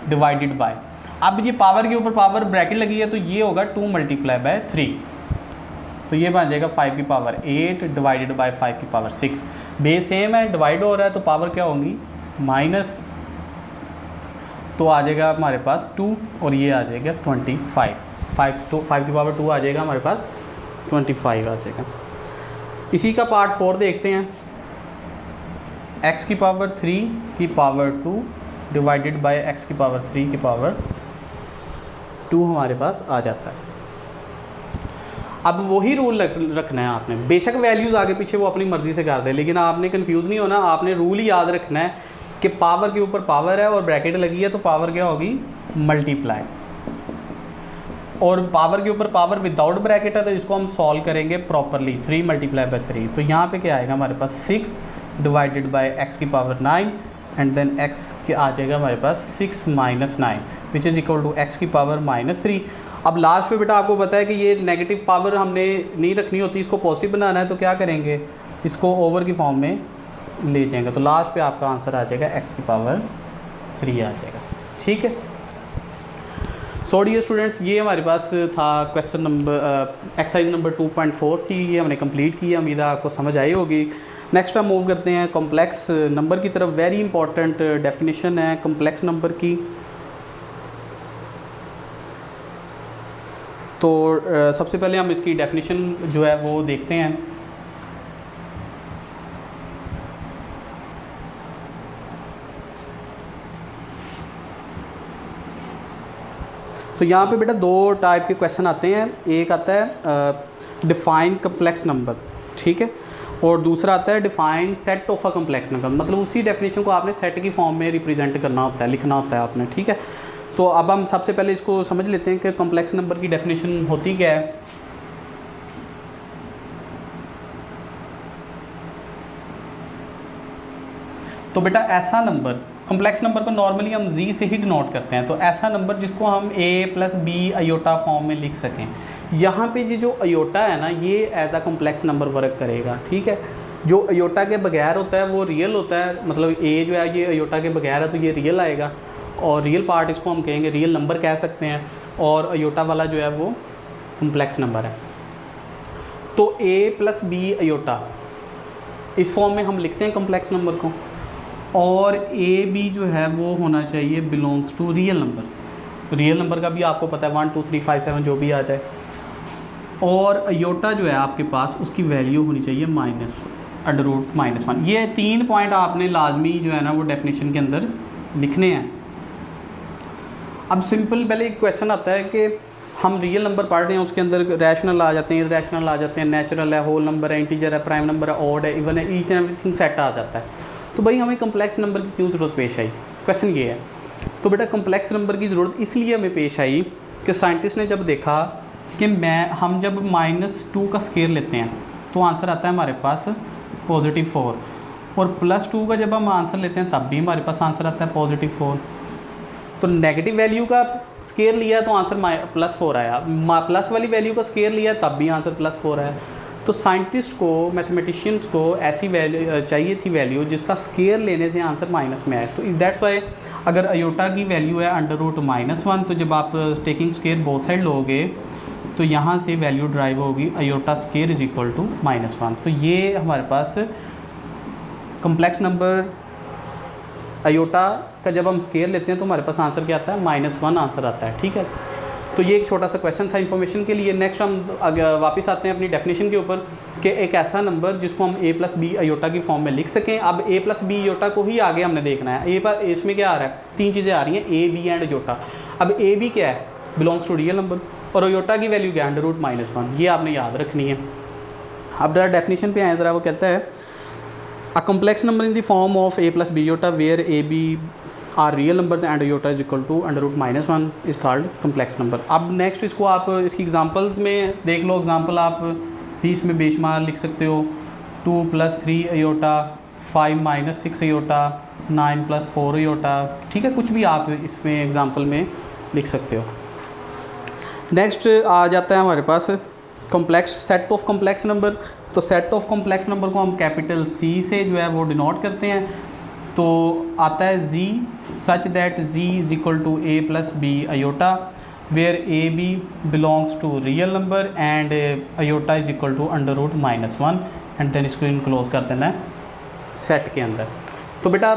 divided by. अब ये पावर के ऊपर पावर ब्रैकेट लगी है तो ये होगा 2 मल्टीप्लाई बाय 3, तो ये बन जाएगा 5 की पावर 8 डिवाइडेड बाय 5 की पावर 6। बेस सेम है, डिवाइड हो रहा है तो पावर क्या होंगी माइनस, तो आ जाएगा हमारे पास 2 और ये आ जाएगा 25। 5 की पावर 2 आ जाएगा हमारे पास 25 आ जाएगा। इसी का पार्ट 4 देखते हैं, x की पावर 3 की पावर 2 डिवाइडेड बाय x की पावर 3 की पावर 2 हमारे पास आ जाता है। अब वही रूल रखना है आपने, बेशक वैल्यूज़ आगे पीछे वो अपनी मर्ज़ी से कर दे, लेकिन आपने कंफ्यूज नहीं होना, आपने रूल ही याद रखना है कि पावर के ऊपर पावर है और ब्रैकेट लगी है तो पावर क्या होगी मल्टीप्लाई, और पावर के ऊपर पावर विदाउट ब्रैकेट है तो इसको हम सॉल्व करेंगे प्रॉपरली 3 मल्टीप्लाई बाय 3। तो यहाँ पे क्या आएगा हमारे पास 6 डिवाइडेड बाय x की पावर 9 एंड देन x के आ जाएगा हमारे पास 6 minus 9 which is equal to x की पावर -3। अब लास्ट पे बेटा आपको पता है कि ये नेगेटिव पावर हमने नहीं रखनी होती, इसको पॉजिटिव बनाना है, तो क्या करेंगे इसको ओवर की फॉर्म में ले जाएंगे, तो लास्ट पे आपका आंसर आ जाएगा x की पावर 3 आ जाएगा। ठीक है, सो डियर स्टूडेंट्स, ये हमारे पास था क्वेश्चन नंबर एक्सरसाइज नंबर 2.4 थी, ये हमने कंप्लीट किया, उम्मीद है आपको समझ आई होगी। नेक्स्ट हम मूव करते हैं कॉम्प्लेक्स नंबर की तरफ। वेरी इंपॉर्टेंट डेफिनेशन है कॉम्प्लेक्स नंबर की। तो सबसे पहले हम इसकी डेफिनेशन जो है वो देखते हैं। तो यहाँ पे बेटा 2 टाइप के क्वेश्चन आते हैं, एक आता है डिफाइन कॉम्प्लेक्स नंबर, ठीक है, और दूसरा आता है define set of a complex number, मतलब उसी डेफिनेशन को आपने सेट की फॉर्म में रिप्रेजेंट करना होता है, लिखना होता है आपने। ठीक है, तो अब हम सबसे पहले इसको समझ लेते हैं कि कॉम्प्लेक्स नंबर की डेफिनेशन होती क्या है। तो बेटा ऐसा नंबर, कॉम्प्लेक्स नंबर को नॉर्मली हम जी से ही डिनोट करते हैं, तो ऐसा नंबर जिसको हम a + b आयोटा फॉर्म में लिख सकें, यहाँ पे ये जो अयोटा है ना, ये as a complex number work करेगा, ठीक है। जो अयोटा के बगैर होता है वो रियल होता है, मतलब ए जो है ये अयोटा के बगैर है तो ये रियल आएगा, और रियल पार्ट इसको हम कहेंगे रियल नंबर कह सकते हैं, और अयोटा वाला जो है वो कॉम्प्लेक्स नंबर है। तो ए प्लस बी अयोटा इस फॉर्म में हम लिखते हैं कॉम्प्लेक्स नंबर को, और ए बी जो है वो होना चाहिए belongs to real number. Real number का भी आपको पता है 1 2 3 5 7 जो भी आ जाए, और अयोटा जो है आपके पास उसकी वैल्यू होनी चाहिए -√-1। ये 3 पॉइंट आपने लाजमी जो है ना वो डेफिनेशन के अंदर लिखने हैं। अब सिंपल पहले एक क्वेश्चन आता है कि हम रियल नंबर पढ़ रहे हैं, उसके अंदर रैशनल आ जाते हैं, इरेशनल आ जाते हैं, नेचुरल है, होल नंबर है, इंटीजर है, प्राइम नंबर है, ऑड है, इवन है, ईच एंड एवरीथिंग सेट आ जाता है। तो भाई हमें कम्प्लेक्स नंबर की क्यों ज़रूरत पेश आई, क्वेश्चन ये है। तो बेटा कम्प्लेक्स नंबर की ज़रूरत इसलिए हमें पेश आई कि साइंटिस्ट ने जब देखा कि हम जब -2 का स्केयर लेते हैं तो आंसर आता है हमारे पास +4, और +2 का जब हम आंसर लेते हैं तब भी हमारे पास आंसर आता है +4। तो नेगेटिव वैल्यू का स्केयर लिया तो आंसर +4 आया, प्लस वाली वैल्यू का स्केयर लिया तब भी आंसर +4 आया। तो साइंटिस्ट को, मैथमेटिशियंस को ऐसी वैल्यू चाहिए थी, वैल्यू जिसका स्केयर लेने से आंसर माइनस में आए। तो दैट्स वाई अगर अयोटा की वैल्यू है √-1, तो जब आप टेकिंग स्केयर बोथ साइड लोगे तो यहाँ से वैल्यू ड्राइव होगी iota square is equal to -1। तो ये हमारे पास कम्प्लेक्स नंबर अयोटा का जब हम स्केयर लेते हैं तो हमारे पास आंसर क्या आता है, -1 आंसर आता है, ठीक है। तो ये एक छोटा सा क्वेश्चन था इन्फॉर्मेशन के लिए। नेक्स्ट हम वापस आते हैं अपनी डेफिनेशन के ऊपर कि एक ऐसा नंबर जिसको हम a + b अयोटा की फॉर्म में लिख सकें। अब a + b अयोटा को ही आगे हमने देखना है। इसमें क्या आ रहा है, 3 चीज़ें आ रही हैं, a b एंड अयोटा। अब a b क्या है, बिलोंग्स टू रियल नंबर, और अयोटा की वैल्यू क्या है, √-1, ये आपने याद रखनी है। अब जरा डेफिनेशन पे आए ज़रा, वो कहता है a complex number in the form of a + b iota where a b are real numbers and iota is equal to √-1 is called complex number. अब नेक्स्ट इसको आप इसकी एग्जांपल्स में देख लो। एग्जांपल आप भी इसमें बेशुमार लिख सकते हो, 2 + 3 अयोटा, 5 - 6 अयोटा, 9 + 4 अयोटा, ठीक है, कुछ भी आप इसमें एग्जांपल में लिख सकते हो। नेक्स्ट आ जाता है हमारे पास complex set of complex number. तो सेट ऑफ कॉम्प्लेक्स नंबर को हम कैपिटल C से जो है वो डिनोट करते हैं। तो आता है Z such that Z is equal to a + b iota where a b belongs to real number and iota is equal to √-1, and then इसको इनक्लोज कर देना है सेट के अंदर। तो बेटा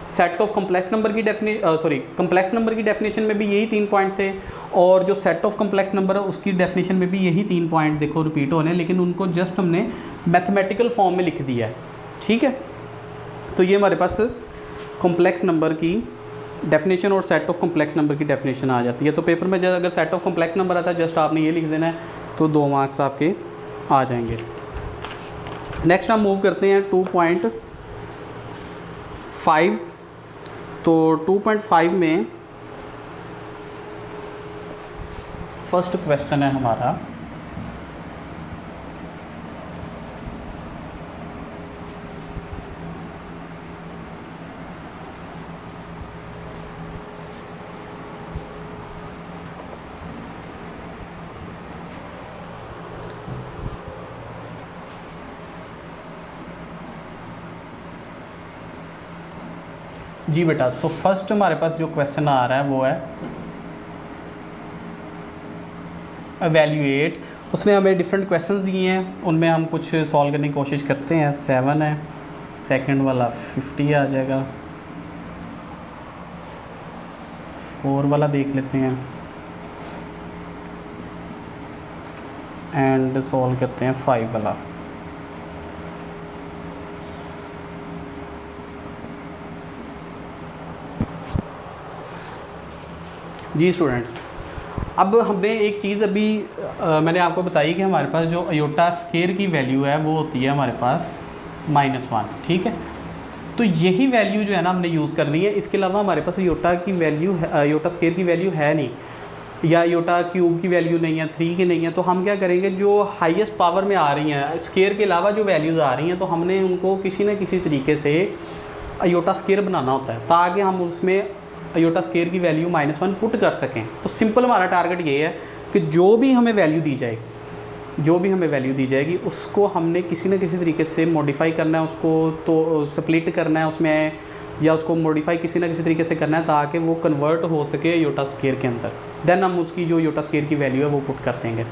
सेट ऑफ कॉम्प्लेक्स नंबर की कॉम्प्लेक्स नंबर की डेफिनेशन में भी यही 3 पॉइंट थे, और जो सेट ऑफ कॉम्प्लेक्स नंबर है उसकी डेफिनेशन में भी यही 3 पॉइंट देखो रिपीट हो रहे हैं, लेकिन उनको जस्ट हमने मैथमेटिकल फॉर्म में लिख दिया है, ठीक है। तो ये हमारे पास कॉम्प्लेक्स नंबर की डेफिनेशन और सेट ऑफ कॉम्प्लेक्स नंबर की डेफिनेशन आ जाती है। तो पेपर में जब अगर सेट ऑफ कॉम्प्लेक्स नंबर आता है जस्ट आपने ये लिख देना है, तो 2 मार्क्स आपके आ जाएंगे। नेक्स्ट हम मूव करते हैं 2.5। तो 2.5 में फर्स्ट क्वेश्चन है हमारा, जी बेटा। तो फर्स्ट हमारे पास जो क्वेश्चन आ रहा है वो है एवेल्यूएट। उसने हमें डिफरेंट क्वेश्चंस दिए हैं, उनमें हम कुछ सॉल्व करने की कोशिश करते हैं। 7 है, सेकंड वाला 50 आ जाएगा, 4 वाला देख लेते हैं, एंड सॉल्व करते हैं 5 वाला। जी स्टूडेंट्स, अब हमने एक चीज़ अभी मैंने आपको बताई कि हमारे पास जो अयोटा स्केयर की वैल्यू है वो होती है हमारे पास -1, ठीक है। तो यही वैल्यू जो है ना हमने यूज़ करनी है। इसके अलावा हमारे पास अयोटा की वैल्यू अयोटा स्केयर की वैल्यू है नहीं, या अयोटा क्यूब की वैल्यू नहीं है, 3 की नहीं है। तो हम क्या करेंगे, जो हाईएस्ट पावर में आ रही हैं स्केयर के अलावा जो वैल्यूज़ आ रही हैं, तो हमने उनको किसी न किसी तरीके से अयोटा स्केयर बनाना होता है ताकि हम उसमें अयोटा स्केयर की वैल्यू -1 पुट कर सकें। तो सिंपल हमारा टारगेट ये है कि जो भी हमें वैल्यू दी जाएगी उसको हमने किसी न किसी तरीके से मॉडिफाई करना है, उसको तो स्प्लिट करना है उसमें, या उसको मॉडिफाई किसी न किसी तरीके से करना है ताकि वो कन्वर्ट हो सके योटा स्केयर के अंदर। देन हम उसकी जो योटा स्केयर की वैल्यू है वो पुट कर देंगे।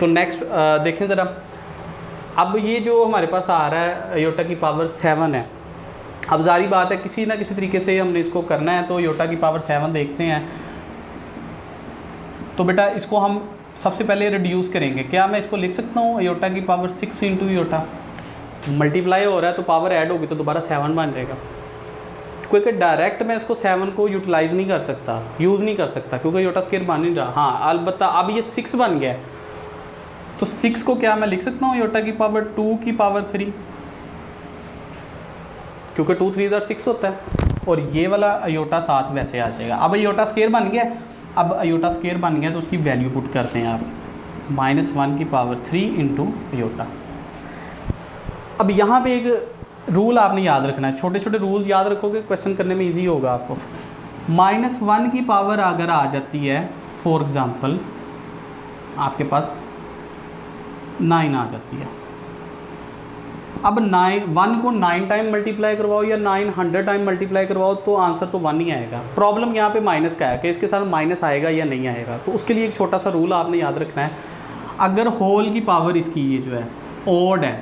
तो नेक्स्ट देखें ज़रा, अब ये जो हमारे पास आ रहा है योटा की पावर 7 है। अब जारी बात है किसी ना किसी तरीके से हमने इसको करना है, तो योटा की पावर 7 देखते हैं। तो बेटा इसको हम सबसे पहले रिड्यूस करेंगे। क्या मैं इसको लिख सकता हूँ योटा की पावर 6 इंटू योटा, मल्टीप्लाई हो रहा है तो पावर ऐड होगी तो दोबारा 7 बन जाएगा, क्योंकि डायरेक्ट मैं इसको 7 को यूटिलाइज़ नहीं कर सकता, यूज़ नहीं कर सकता, क्योंकि योटा स्केयर बन नहीं रहा। हाँ अलबत्ता अब ये 6 बन गया है, तो 6 को क्या मैं लिख सकता हूँ योटा की पावर 2 की पावर 3, क्योंकि 2 3 6 होता है, और ये वाला अयोटा साथ वैसे आ जाएगा। अब अयोटा स्केयर बन गया, अब अयोटा स्केयर बन गया तो उसकी वैल्यू पुट करते हैं आप, -1 की पावर 3 इंटू अयोटा। अब यहाँ पे एक रूल आपने याद रखना है, छोटे छोटे रूल्स याद रखोगे क्वेश्चन करने में ईजी होगा आपको। -1 की पावर अगर आ जाती है, फॉर एग्ज़ाम्पल आपके पास 9 आ जाती है, अब 1 को 9 टाइम मल्टीप्लाई करवाओ या 900 टाइम मल्टीप्लाई करवाओ तो आंसर तो 1 ही आएगा। प्रॉब्लम यहाँ पे माइनस का है कि इसके साथ माइनस आएगा या नहीं आएगा, तो उसके लिए एक छोटा सा रूल आपने याद रखना है। अगर होल की पावर इसकी ये जो है ओड है,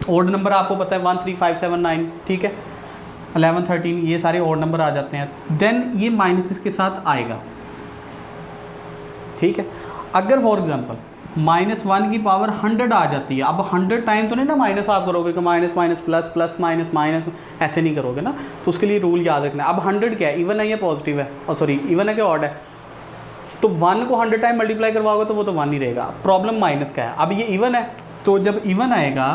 ओड नंबर आपको पता है 1 3 5 7 9, ठीक है, 11 13 ये सारे ओड नंबर आ जाते हैं, देन ये माइनस इसके साथ आएगा, ठीक है। अगर फॉर एग्जांपल -1 की पावर 100 आ जाती है, अब 100 टाइम तो नहीं ना माइनस आप करोगे कि minus minus plus plus minus minus, ऐसे नहीं करोगे ना, तो उसके लिए रूल याद रखना है। अब 100 क्या है, इवन है या पॉजिटिव है, और सॉरी इवन है कि ऑड है, तो 1 को 100 टाइम मल्टीप्लाई करवाओगे तो वो तो 1 ही रहेगा। प्रॉब्लम माइनस का है, अब ये इवन है, तो जब इवन आएगा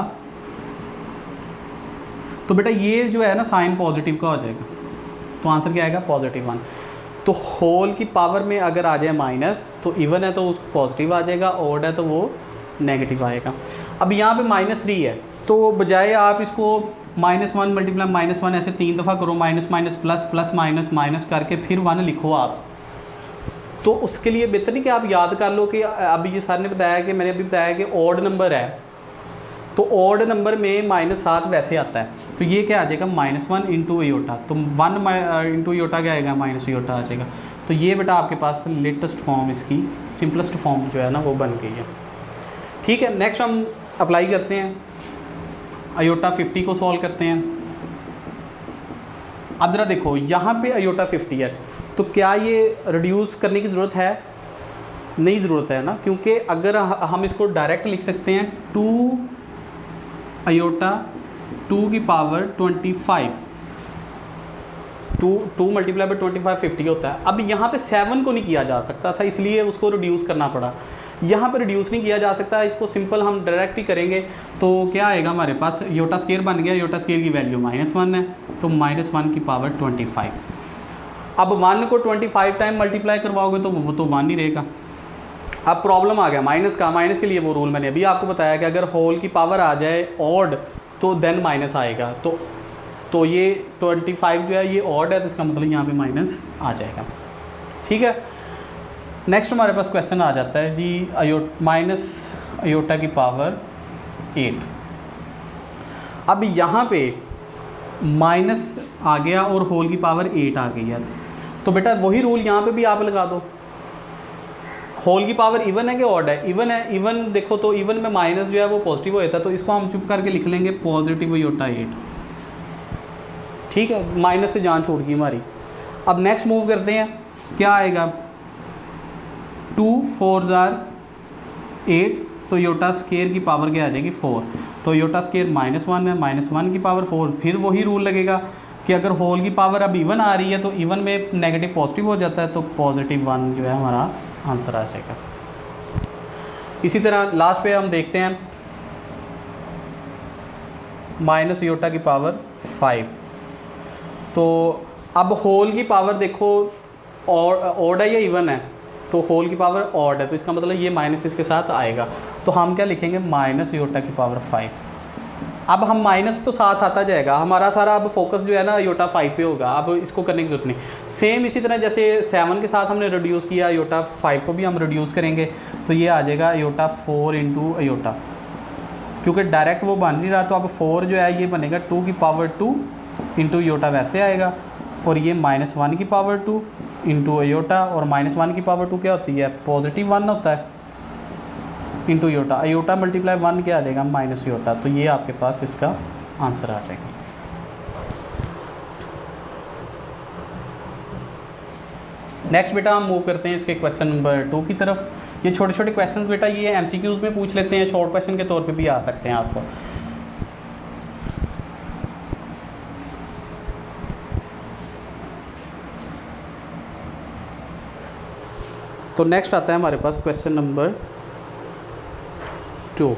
तो बेटा ये जो है ना साइन पॉजिटिव का हो जाएगा, तो आंसर क्या आएगा +1। तो होल की पावर में अगर आ जाए माइनस तो इवन है तो उसको पॉजिटिव आ जाएगा, ऑड है तो वो नेगेटिव आएगा। अब यहाँ पे -3 है, तो बजाय आप इसको -1 मल्टीप्लाई -1 ऐसे 3 दफ़ा करो, minus minus plus plus minus minus करके फिर 1 लिखो आप, तो उसके लिए बेहतर नहीं कि आप याद कर लो कि अभी ये सर ने बताया कि मैंने अभी बताया कि ऑड नंबर है, तो ऑड नंबर में -7 वैसे आता है, तो ये क्या आ जाएगा -1 इंटू अयोटा, तो 1 इंटू अयोटा क्या आएगा, माइनस अयोटा आ जाएगा। तो ये बेटा आपके पास लेटेस्ट फॉर्म, इसकी सिंपलेस्ट फॉर्म जो है ना वो बन गई है, ठीक है। नेक्स्ट हम अप्लाई करते हैं, अयोटा 50 को सॉल्व करते हैं। अब ज़रा देखो यहाँ पे अयोटा 50 है, तो क्या ये रिड्यूस करने की ज़रूरत है, नहीं ज़रूरत है ना, क्योंकि अगर हम इसको डायरेक्ट लिख सकते हैं 2 अयोटा 2 की पावर 25, 2 मल्टीप्लाई बाई 25 50 होता है। अब यहाँ पे 7 को नहीं किया जा सकता था, इसलिए उसको रिड्यूस करना पड़ा। यहाँ पे रिड्यूस नहीं किया जा सकता, इसको सिंपल हम डायरेक्ट ही करेंगे, तो क्या आएगा हमारे पास, योटा स्केयर बन गया, योटा स्केयर की वैल्यू -1 है, तो -1 की पावर 25। अब 1 को 25 टाइम मल्टीप्लाई करवाओगे तो वो तो 1 ही रहेगा। अब प्रॉब्लम आ गया माइनस का, माइनस के लिए वो रूल मैंने अभी आपको बताया कि अगर होल की पावर आ जाए ऑड तो देन माइनस आएगा, तो ये 25 जो है ये ऑड है, तो इसका मतलब यहाँ पे माइनस आ जाएगा, ठीक है। नेक्स्ट हमारे पास क्वेश्चन आ जाता है जी माइनस अयोटा की पावर 8। अब यहाँ पे माइनस आ गया और होल की पावर 8 आ गई है, तो बेटा वही रूल यहाँ पे भी आप लगा दो। होल की पावर इवन है कि ऑड है, इवन है, इवन देखो तो इवन में माइनस जो है वो पॉजिटिव हो जाता है, तो इसको हम चुप करके लिख लेंगे पॉजिटिव अयोटा 8, ठीक है, माइनस से जान छोड़ गई हमारी। अब नेक्स्ट मूव करते हैं, क्या आएगा, 2 4 8, तो योटा स्केयर की पावर क्या आ जाएगी 4, तो योटा स्केयर -1 है, -1 की पावर 4, फिर वही रूल लगेगा कि अगर होल की पावर अब इवन आ रही है तो इवन में नेगेटिव पॉजिटिव हो जाता है, तो +1 जो है हमारा आंसर आ जाएगा। इसी तरह लास्ट पे हम देखते हैं माइनस योटा की पावर 5, तो अब होल की पावर देखो ऑड है या इवन है, तो होल की पावर ऑड है, तो इसका मतलब ये माइनस इसके साथ आएगा, तो हम क्या लिखेंगे, माइनस योटा की पावर 5। अब हम माइनस तो साथ आता जाएगा, हमारा सारा अब फोकस जो है ना आयोटा 5 पे होगा, अब इसको करने की जरूरत नहीं। सेम इसी तरह जैसे 7 के साथ हमने रिड्यूस किया, आयोटा 5 को भी हम रिड्यूस करेंगे तो ये आ जाएगा आयोटा 4 इंटू आयोटा, क्योंकि डायरेक्ट वो बन नहीं रहा, तो अब 4 जो है ये बनेगा 2 की पावर 2 इंटू आयोटा वैसे आएगा, और ये -1 की पावर 2 इंटू आयोटा, और -1 की पावर 2 क्या होती है, +1 होता है, इंटू आयोटा, आयोटा मल्टीप्लाई 1 क्या आ जाएगा, माइनस आयोटा। तो ये आपके पास इसका आंसर आ जाएगा। नेक्स्ट बेटा हम मूव करते हैं इसके क्वेश्चन नंबर 2 की तरफ। ये छोटे छोटे क्वेश्चंस बेटा ये एमसीक्यूज में पूछ लेते हैं, शॉर्ट क्वेश्चन के तौर पे भी आ सकते हैं आपको। तो नेक्स्ट आता है हमारे पास क्वेश्चन नंबर 2।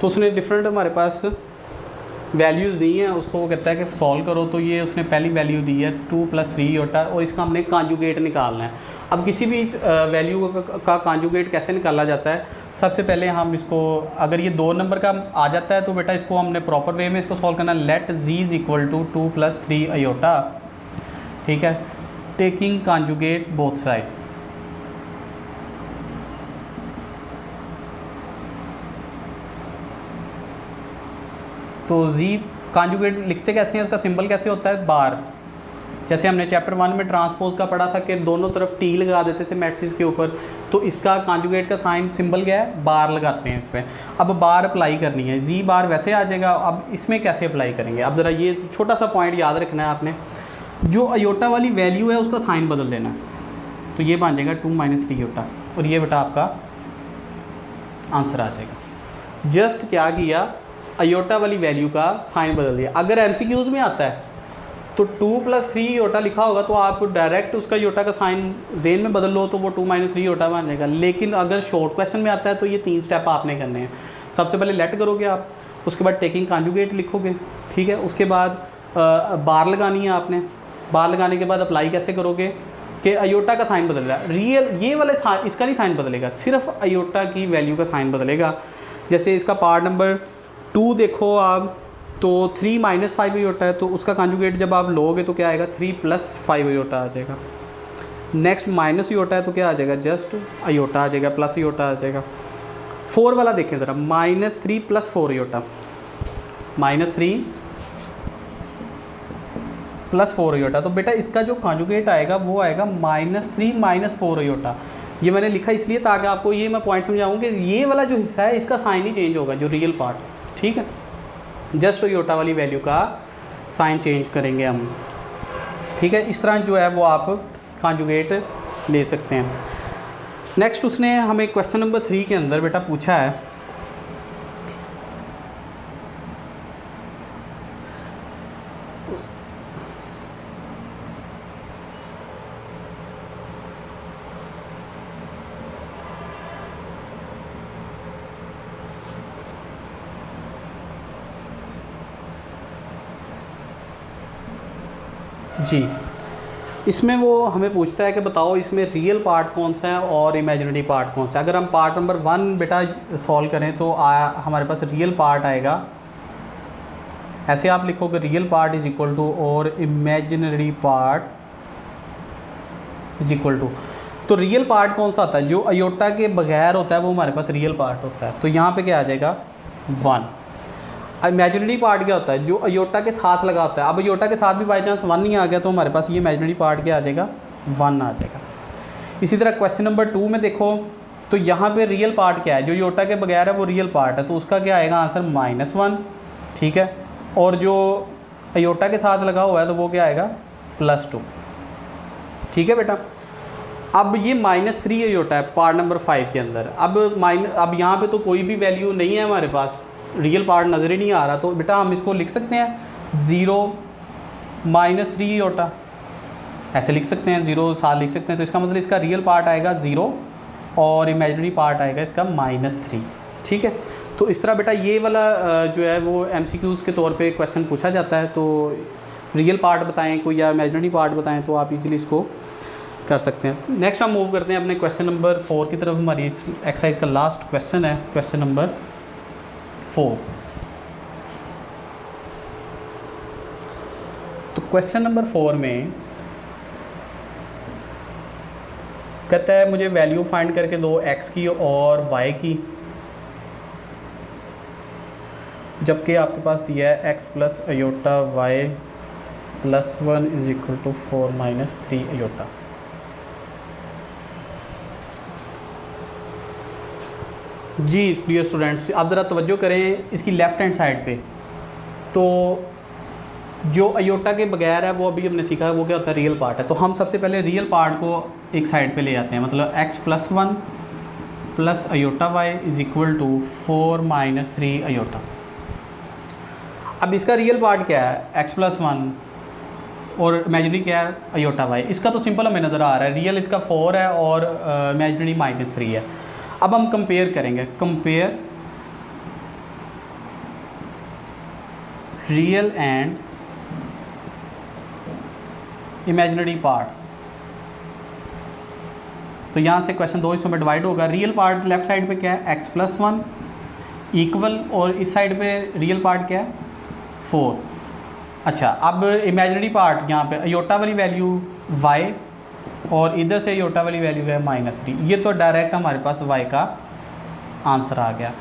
तो उसने डिफरेंट हमारे पास वैल्यूज़ दी हैं, उसको वो कहता है कि सॉल्व करो। तो ये उसने पहली वैल्यू दी है 2 + 3 आयोटा, और इसका हमने कॉन्जुगेट निकालना है। अब किसी भी वैल्यू का कॉन्जुगेट कैसे निकाला जाता है, सबसे पहले हम इसको, अगर ये 2 नंबर का आ जाता है तो बेटा इसको हमने प्रॉपर वे में इसको सॉल्व करना है। लेट z = 2 + 3 आयोटा, ठीक है, टेकिंग कॉन्जुगेट बोथ साइड। तो z कॉन्जुगेट लिखते कैसे हैं, उसका सिंबल कैसे होता है, बार। जैसे हमने चैप्टर 1 में ट्रांसपोज का पढ़ा था कि दोनों तरफ टी लगा देते थे मैट्रिक्स के ऊपर, तो इसका कॉन्जुगेट का साइन सिंबल क्या है, बार लगाते हैं इस पर। अब बार अप्लाई करनी है, z बार वैसे आ जाएगा। अब इसमें कैसे अप्लाई करेंगे, अब ज़रा ये छोटा सा पॉइंट याद रखना है आपने, जो आयोटा वाली वैल्यू है उसका साइन बदल देना है। तो ये बन जाएगा 2 - 3 आयोटा, और ये बेटा आपका आंसर आ जाएगा। जस्ट क्या किया, आयोटा वाली वैल्यू का साइन बदल दिया। अगर एमसीक्यूज में आता है तो 2 + 3 आयोटा लिखा होगा तो आप डायरेक्ट उसका आयोटा का साइन जेन में बदल लो तो वो 2 - 3 आयोटा बन जाएगा। लेकिन अगर शॉर्ट क्वेश्चन में आता है तो ये 3 स्टेप आपने करने हैं। सबसे पहले लेट करोगे आप, उसके बाद टेकिंग कॉन्जुगेट लिखोगे, ठीक है, उसके बाद बार लगानी है आपने। बार लगाने के बाद अप्लाई कैसे करोगे कि आयोटा का साइन बदल रहा है, रियल ये वाला इसका नहीं साइन बदलेगा, सिर्फ आयोटा की वैल्यू का साइन बदलेगा। जैसे इसका पार्ट नंबर 2 देखो आप, तो 3 - 5 आयोटा है, तो उसका कॉन्जुगेट जब आप लोगे तो क्या आएगा, 3 + 5 आयोटा आ जाएगा। नेक्स्ट माइनस आयोटा है तो क्या आ जाएगा, जस्ट आयोटा आ जाएगा, प्लस आयोटा आ जाएगा। 4 वाला देखें ज़रा, -3 + 4 आयोटा, -3 + 4 आयोटा। तो बेटा इसका जो कॉन्जुगेट आएगा वो आएगा -3 - 4 आयोटा। ये मैंने लिखा इसलिए ताकि आपको ये मैं पॉइंट समझाऊँ कि ये वाला जो हिस्सा है इसका साइन ही चेंज होगा, जो रियल पार्ट, ठीक है, जस्ट आयोटा वाली वैल्यू का साइन चेंज करेंगे हम, ठीक है। इस तरह जो है वो आप कॉन्जुगेट ले सकते हैं। नेक्स्ट उसने हमें क्वेश्चन नंबर 3 के अंदर बेटा पूछा है, जी, इसमें वो हमें पूछता है कि बताओ इसमें रियल पार्ट कौन सा है और इमेजिनरी पार्ट कौन सा है। अगर हम पार्ट नंबर 1 बेटा सॉल्व करें तो हमारे पास रियल पार्ट आएगा, ऐसे आप लिखोगे रियल पार्ट = और इमेजिनरी पार्ट = तो रियल पार्ट कौन सा होता है, जो आयोटा के बगैर होता है वो हमारे पास रियल पार्ट होता है। तो यहाँ पे क्या आ जाएगा, 1। इमेजिनरी पार्ट क्या होता है, जो आयोटा के साथ लगा होता है। अब आयोटा के साथ भी बाई चांस 1 नहीं आ गया तो हमारे पास ये इमेजिनरी पार्ट क्या आ जाएगा, 1 आ जाएगा। इसी तरह क्वेश्चन नंबर 2 में देखो, तो यहाँ पे रियल पार्ट क्या है, जो आयोटा के बगैर है वो रियल पार्ट है, तो उसका क्या आएगा आंसर, -1, ठीक है। और जो आयोटा के साथ लगा हुआ है तो वो क्या आएगा, +2, ठीक है बेटा। अब ये -3 आयोटा है पार्ट नंबर 5 के अंदर। अब यहाँ पे तो कोई भी वैल्यू नहीं है हमारे पास, रियल पार्ट नज़र ही नहीं आ रहा, तो बेटा हम इसको लिख सकते हैं 0 - 3 आयोटा, ऐसे लिख सकते हैं, 0 साथ लिख सकते हैं। तो इसका मतलब इसका रियल पार्ट आएगा 0 और इमेजिनरी पार्ट आएगा इसका -3, ठीक है। तो इस तरह बेटा ये वाला जो है वो MCQs के तौर पे क्वेश्चन पूछा जाता है। तो रियल पार्ट बताएं कोई या इमेजिनरी पार्ट बताएं तो आप इजीली इसको कर सकते हैं। नेक्स्ट हम मूव करते हैं अपने क्वेश्चन नंबर 4 की तरफ। हमारी इस एक्सरसाइज का लास्ट क्वेश्चन है क्वेश्चन नंबर 4। तो क्वेश्चन नंबर 4 में कहता है मुझे वैल्यू फाइंड करके दो x की और y की, जबकि आपके पास दिया है x plus iota y plus 1 is equal to 4 minus 3 iota. जी डियर स्टूडेंट्स, आप ज़रा तवज्जो करें इसकी लेफ़्ट हैंड साइड पे। तो जो अयोटा के बगैर है वो अभी हमने सीखा है वो क्या होता है, रियल पार्ट है। तो हम सबसे पहले रियल पार्ट को एक साइड पे ले आते हैं, मतलब x plus 1 plus iota y is equal to 4 minus 3 iota. अब इसका रियल पार्ट क्या है, x प्लस 1 और इमेजिनरी क्या है अयोटा y। इसका तो सिंपल हमें नज़र आ रहा है, रियल इसका 4 है और इमेजिनरी माइनस 3 है। अब हम कंपेयर करेंगे, compare real and imaginary parts. तो यहाँ से क्वेश्चन 2 हिस्सों में डिवाइड होगा। रियल पार्ट लेफ्ट साइड पे क्या है x प्लस 1 इक्वल, और इस साइड पे रियल पार्ट क्या है 4। अच्छा, अब इमेजिनरी पार्ट यहाँ पे अयोटा वाली वैल्यू y और इधर से अयोटा वाली वैल्यू है माइनस 3। ये तो डायरेक्ट हमारे पास y का आंसर आ गया।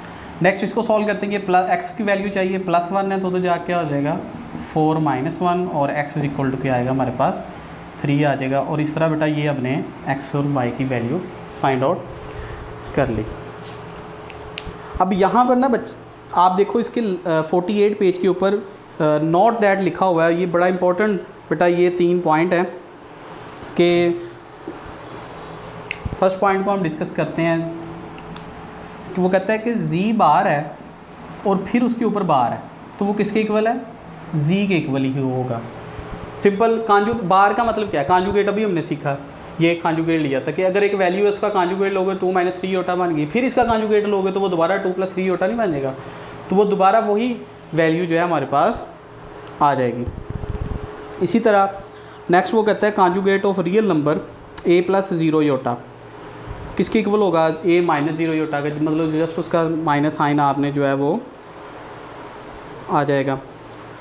नेक्स्ट इसको सॉल्व करते हैं। प्लस x की वैल्यू चाहिए प्लस 1 है तो जाके क्या हो जाएगा 4 माइनस 1 और x इज इक्वल टू क्या आएगा हमारे पास 3 आ जाएगा। और इस तरह बेटा ये हमने x और y की वैल्यू फाइंड आउट कर ली। अब यहाँ पर ना आप देखो इसके 48 पेज के ऊपर नोट दैट लिखा हुआ है। ये बड़ा इंपॉर्टेंट बेटा ये 3 पॉइंट है कि फर्स्ट पॉइंट को हम डिस्कस करते हैं कि वो कहता है कि z बार है और फिर उसके ऊपर बार है तो वो किसके इक्वल है, z के इक्वल ही होगा। सिंपल बार का मतलब क्या है, कॉन्जुगेट अभी हमने सीखा, ये एक कॉन्जुगेट लिया था कि अगर एक वैल्यू है उसका कॉन्जुगेट लोगे 2 माइनस 3 अयोटा बन गई, फिर इसका कॉन्जुगेट लोगे तो वो दोबारा 2 प्लस 3 अयोटा नहीं बनेगा, तो वो दोबारा वही वैल्यू जो है हमारे पास आ जाएगी। इसी तरह नेक्स्ट वो कहता है conjugate of real number a plus 0 iota किसके इक्वल होगा, a माइनस 0 अयोटा का, मतलब जस्ट उसका माइनस साइन आपने जो है वो आ जाएगा,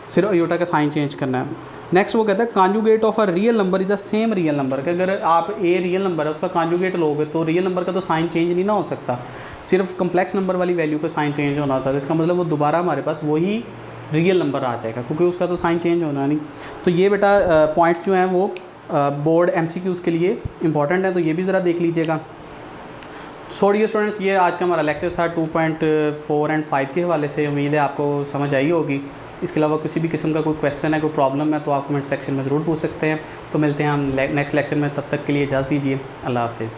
सिर्फ अयोटा का साइन चेंज करना है। नेक्स्ट वो कहता है conjugate of a real number is the same real number, कि अगर आप ए रियल नंबर है उसका कॉन्जुगेट लोगे तो रियल नंबर का तो साइन चेंज नहीं ना हो सकता, सिर्फ कम्प्लेक्स नंबर वाली वैल्यू का साइन चेंज होना होता है। इसका मतलब वो दोबारा हमारे पास वही रियल नंबर आ जाएगा क्योंकि उसका तो साइन चेंज होना नहीं। तो ये बेटा पॉइंट्स जो हैं वो बोर्ड MCQs के लिए इंपॉर्टेंट है, तो ये भी ज़रा देख लीजिएगा। सो डियर स्टूडेंट्स, ये आज का हमारा लेक्चर था 2.4 एंड 5 के हवाले से। उम्मीद है आपको समझ आई होगी। इसके अलावा किसी भी किस्म का कोई क्वेश्चन है, कोई प्रॉब्लम है तो आप कमेंट सेक्शन में ज़रूर पूछ सकते हैं। तो मिलते हैं हम नेक्स्ट लेक्चर में, तब तक के लिए इजाज़त दीजिए। अल्लाह हाफिज़।